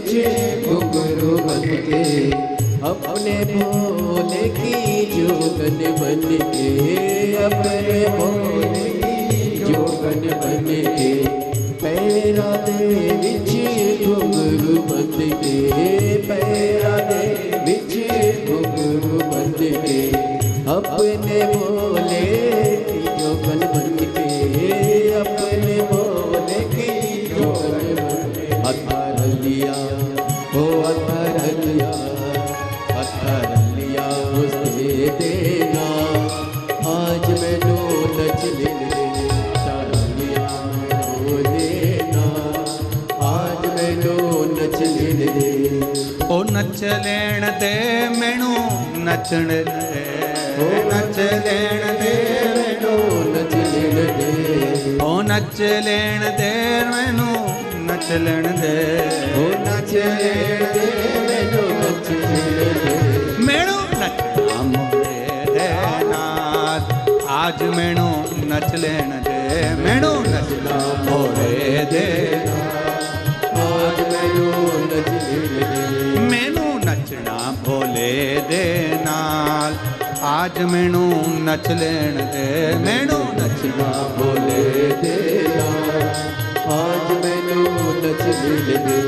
विच घुंघरू बन के, अपने भोले की जोगन बन के, अपने भोले की जोगन बन के, पैरा दे विच घुंघरू बन के, पैरा दे विच घुंघरू बन के, अपने भोले की जोगन बन के, अपने भोले की जोगन बन के, अथर लिया हो अथर लिया, अथर लिया उसने देना, आज मैनू नच लेने लिया हो देना, आज मैनू नच लेने ओ नच लेण दे मैनू नचण दे, ओ नच लेण दे मैनू नच लेने दे, ओ नच लेण दे मैनू नच लेण दे, ओ नच लेने दे मैनू नच लेने दे, मैनू नचना मोरे दे नाल, आज मैनू नच लेण दे, मैनू नचना मोरे दे, आज मैनू नच लेने दे, मैनू नचना भोले दे नाल, आज मैनू नच लेण दे, मैनू नचना भोले दे नाल, आज मैनू नच लेने दे।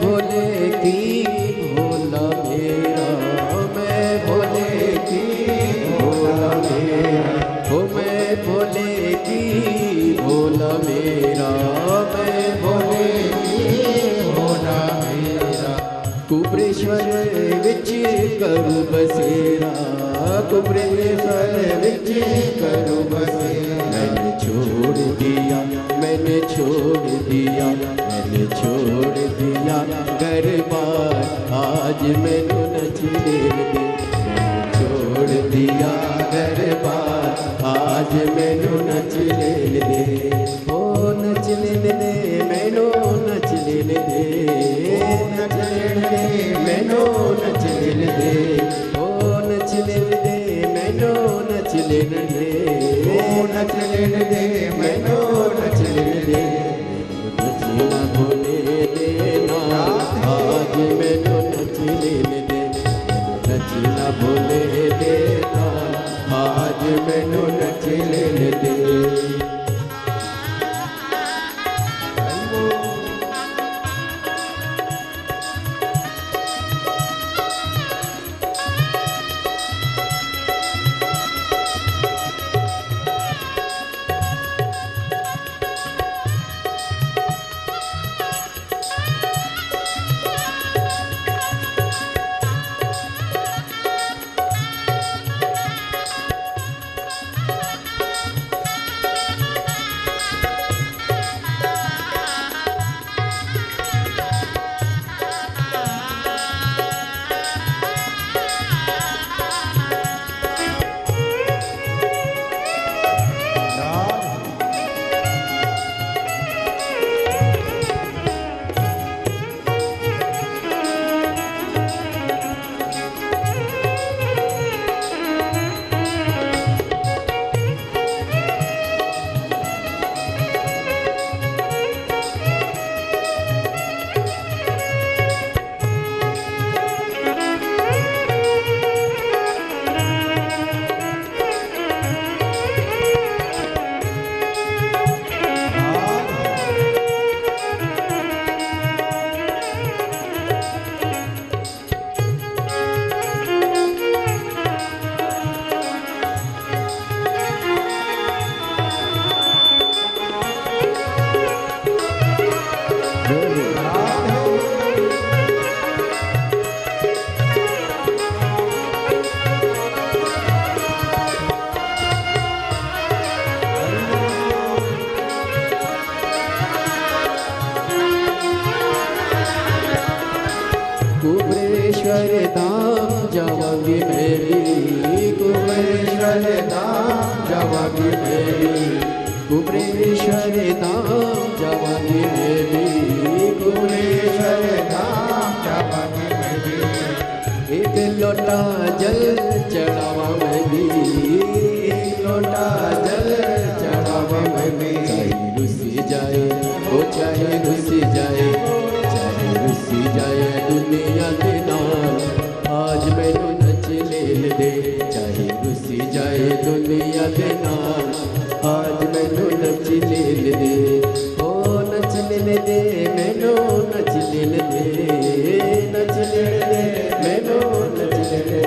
भोले की भोला मेरा, मैं भोले की भोला मेरा, हो मैं भोले की भोला मेरा, मैं भोले की भोला मेरा, कुबरेश्वर विच करूं बसेरा, कुबरेश्वर विच करूं बसेरा, मैंने छोड़ दिया, मैंने छोड़ दिया, मैंने छोड़ दिया घर बार, आज मैनू नच लेने दे, मैंने छोड़ दिया घर बार, आज मैनू नच लेने दे, ओ नच लेने दे, मैनू नच लेने दे, नच लेने दे, मैनू नच लेने दे, ओ नच लेने दे, मैनू नच लेने दे, ओ नच लेने दे, मैनू नच लेने दे, नचना भोले देना, आज मैनू नच लेने दे, नचना भोले देना, आज मैनू नच लेने दे। जावांगी मैं भी कुबेरेश्वर धाम जावांगी मैं भी कुबेरेश्वर धाम जावांगी मैं भी कुबेरेश्वर धाम जावांगी मैं भी एक लोटा जल चढ़ावा मैं भी एक लोटा जल चढ़ावा मैं भी चाहे रुसी जाए वो चाहे रुसी जाए चाहे रुसी जाए दुनिया के नाम आज मैनू नच लेन दे चाहे रुसी जाए दुनिया के नाम आज मैनू नच लेन दे ओ नच लेन दे मैनू नच लेन दे नच लेन दे मैनू नच लेन दे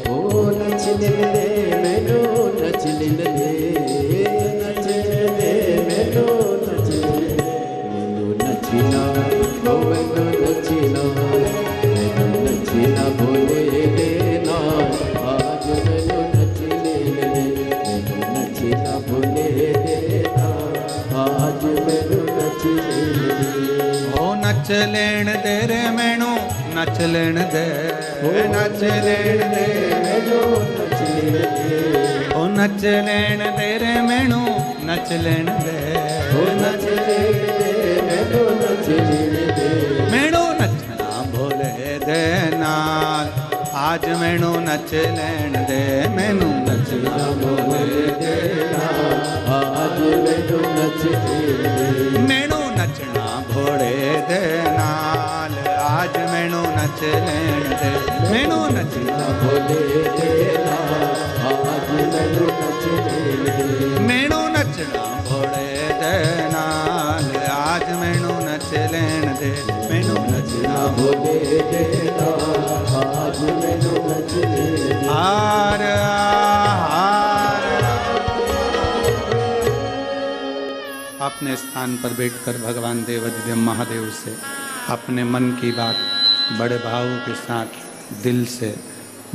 ओ नच लेन दे मैनू नच लेन दे नच लेन दे मैनू नच लेन दे मैनू नचना ओ मैनू नचना मैनू नचना बोले देना आज मैनू नच लेन दे मैनू नचना बोले देना आज मैनू नच लेन दे ओ नच लेण दे रे मैनू नच लेण दे नच लेण दे मैनू नच लेन दे ओ नच लेण दे रे मैनू नच लेण दे ओ नच लेन दे मैनू नच लेन दे मैनू नचना भोले दे नाल आज मैनू नच लेण दे मैनू नचना भोले दे आज मैनू नच लेन दे मैनू नचना भोले दे नाल आज मैनू नच लेण दे मैनू नचना भोले देना आज मैनू नच लेन दे मैनू नचना भोले दे नाल आज मैनू नच लेण दे मैनू नचना भोले देना आज मैनू नच लेन दे हार हार। अपने स्थान पर बैठकर भगवान देवाधिदेव महादेव से अपने मन की बात बड़े भाव के साथ दिल से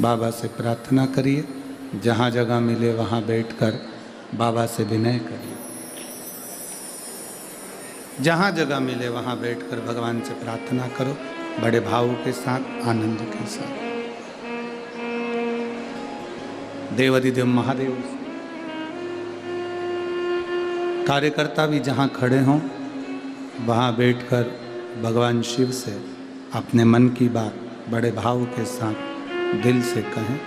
बाबा से प्रार्थना करिए। जहाँ जगह मिले वहाँ बैठकर बाबा से विनय करिए। जहाँ जगह मिले वहाँ बैठकर भगवान से प्रार्थना करो बड़े भाव के साथ, आनंद के साथ। देवाधिदेव महादेव से कार्यकर्ता भी जहाँ खड़े हों वहाँ बैठकर भगवान शिव से अपने मन की बात बड़े भाव के साथ दिल से कहें।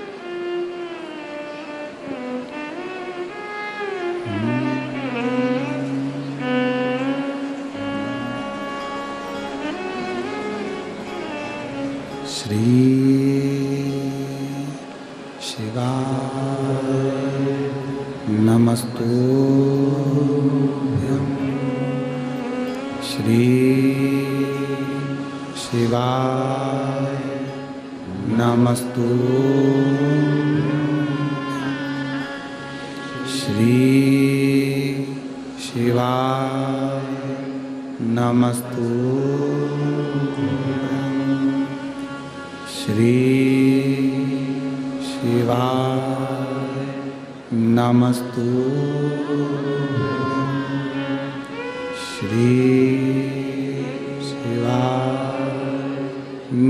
श्री शिवाय नमस्तुभ्यं श्री शिवाय नमस्तुभ्यं श्री शिवाय नमस्तुभ्यं श्री शिवाय नमस्तुभ्यं श्री शिवाय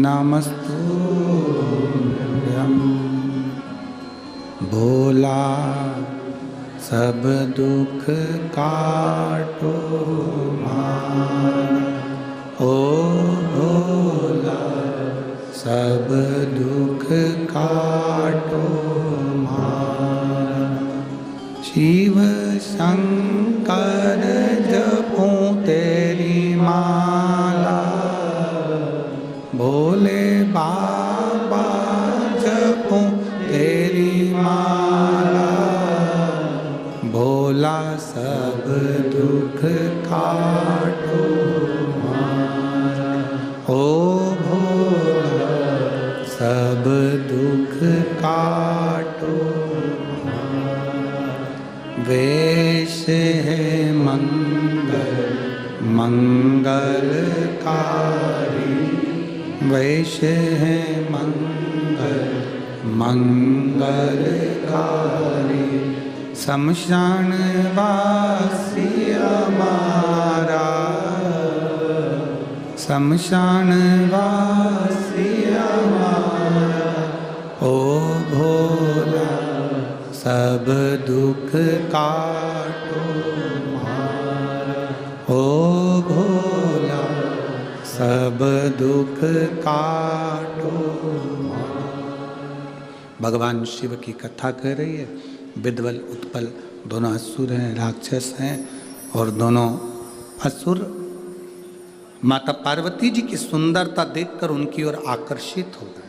नमस्तुभ्यं। भोला सब दुख काटो मारा, ओ भोला सब दुख काटो मारा। शिव शंकर जपूं तेरी माला, भोले बाबा जपूं तेरी माला। भोला सब दुख काटो मारा, ओ भोला सब दुख काटो मारा। वेश है मंगल मंगलकारी, वेश है मंगल मंगलकारी। शमशान वासी हमारा, शमशान वासी हमारा। सब दुख काटो मारा, ओ भोला सब दुख काटो मारा। भगवान शिव की कथा कर रही है। विद्वल उत्पल दोनों असुर हैं, राक्षस हैं, और दोनों असुर माता पार्वती जी की सुंदरता देखकर उनकी ओर आकर्षित हो गए।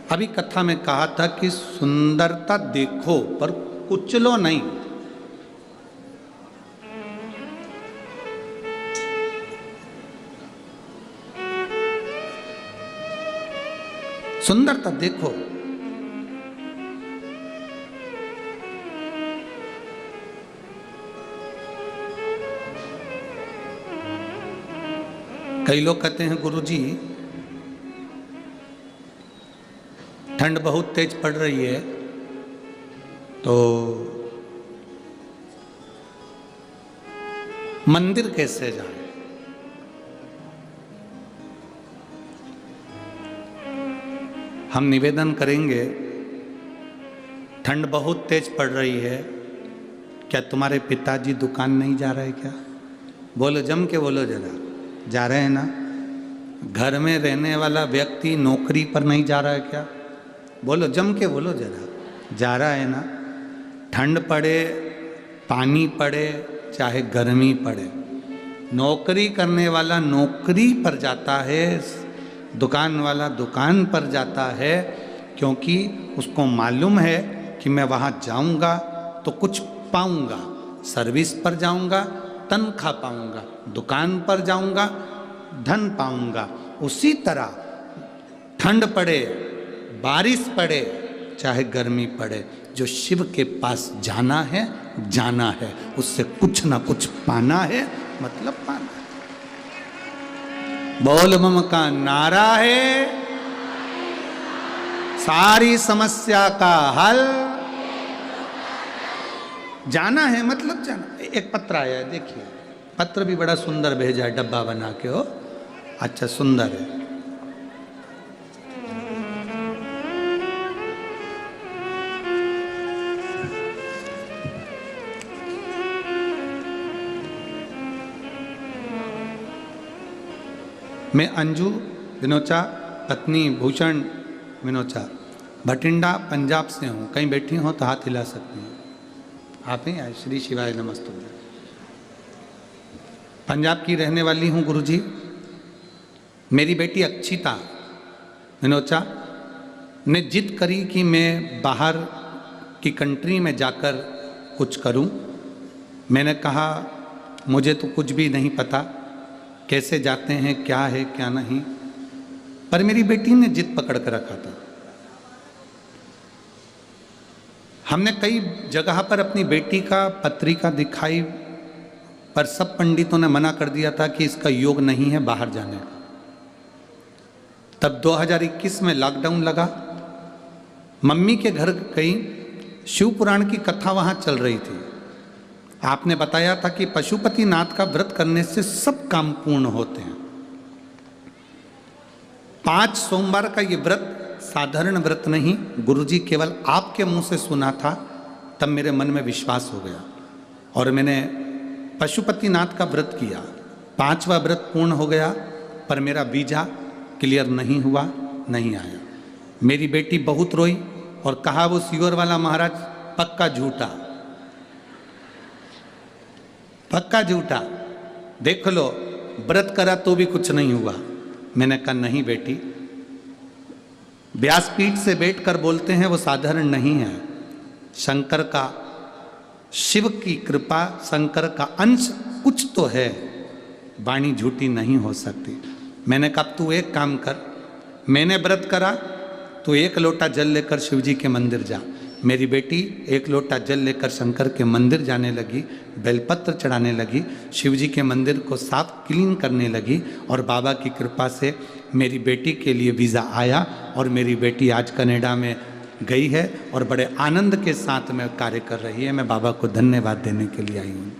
अभी कथा में कहा था कि सुंदरता देखो पर कुचलो नहीं। सुंदरता देखो, कई लोग कहते हैं गुरुजी ठंड बहुत तेज पड़ रही है तो मंदिर कैसे जाए। हम निवेदन करेंगे, ठंड बहुत तेज पड़ रही है, क्या तुम्हारे पिताजी दुकान नहीं जा रहे क्या? बोलो, जम के बोलो जरा, जा रहे हैं ना? घर में रहने वाला व्यक्ति नौकरी पर नहीं जा रहा है क्या? बोलो, जम के बोलो जरा, जा रहा है ना? ठंड पड़े, पानी पड़े, चाहे गर्मी पड़े, नौकरी करने वाला नौकरी पर जाता है, दुकान वाला दुकान पर जाता है, क्योंकि उसको मालूम है कि मैं वहाँ जाऊँगा तो कुछ पाऊँगा। सर्विस पर जाऊँगा तनख्वाह पाऊँगा, दुकान पर जाऊँगा धन पाऊँगा। उसी तरह ठंड पड़े, बारिश पड़े, चाहे गर्मी पड़े, जो शिव के पास जाना है, जाना है, उससे कुछ ना कुछ पाना है, मतलब पाना है। बोल बम का नारा है, सारी समस्या का हल, जाना है मतलब जाना। एक पत्र आया है, देखिए, पत्र भी बड़ा सुंदर भेजा है, डब्बा बना के हो, अच्छा सुंदर है। मैं अंजू विनोचा, पत्नी भूषण विनोचा, भटिंडा पंजाब से हूँ। कहीं बैठी हो तो हाथ हिला सकती हैं। आप ही आए? श्री शिवाय नमस्तुभ्यं। पंजाब की रहने वाली हूँ गुरुजी। मेरी बेटी अक्षिता विनोचा ने जिद करी कि मैं बाहर की कंट्री में जाकर कुछ करूं। मैंने कहा मुझे तो कुछ भी नहीं पता, कैसे जाते हैं, क्या है क्या नहीं, पर मेरी बेटी ने जिद पकड़ कर रखा था। हमने कई जगह पर अपनी बेटी का पत्रिका दिखाई, पर सब पंडितों ने मना कर दिया था कि इसका योग नहीं है बाहर जाने का। तब 2021 में लॉकडाउन लगा, मम्मी के घर गई, शिव पुराण की कथा वहाँ चल रही थी। आपने बताया था कि पशुपतिनाथ का व्रत करने से सब काम पूर्ण होते हैं। 5 सोमवार का ये व्रत साधारण व्रत नहीं, गुरुजी केवल आपके मुंह से सुना था, तब मेरे मन में विश्वास हो गया और मैंने पशुपतिनाथ का व्रत किया। 5वां व्रत पूर्ण हो गया, पर मेरा वीजा क्लियर नहीं हुआ, नहीं आया। मेरी बेटी बहुत रोई और कहा वो सीवर वाला महाराज पक्का झूठा, पक्का झूठा, देख लो व्रत करा तो भी कुछ नहीं हुआ। मैंने कहा नहीं बेटी, व्यासपीठ से बैठकर बोलते हैं वो साधारण नहीं है। शंकर का, शिव की कृपा, शंकर का अंश कुछ तो है, वाणी झूठी नहीं हो सकती। मैंने कहा तू एक काम कर, मैंने व्रत करा, तो 1 लोटा जल लेकर शिव जी के मंदिर जा। मेरी बेटी 1 लोटा जल लेकर शंकर के मंदिर जाने लगी, बेलपत्र चढ़ाने लगी, शिव जी के मंदिर को साफ क्लीन करने लगी, और बाबा की कृपा से मेरी बेटी के लिए वीज़ा आया और मेरी बेटी आज कनाडा में गई है और बड़े आनंद के साथ में कार्य कर रही है। मैं बाबा को धन्यवाद देने के लिए आई हूँ।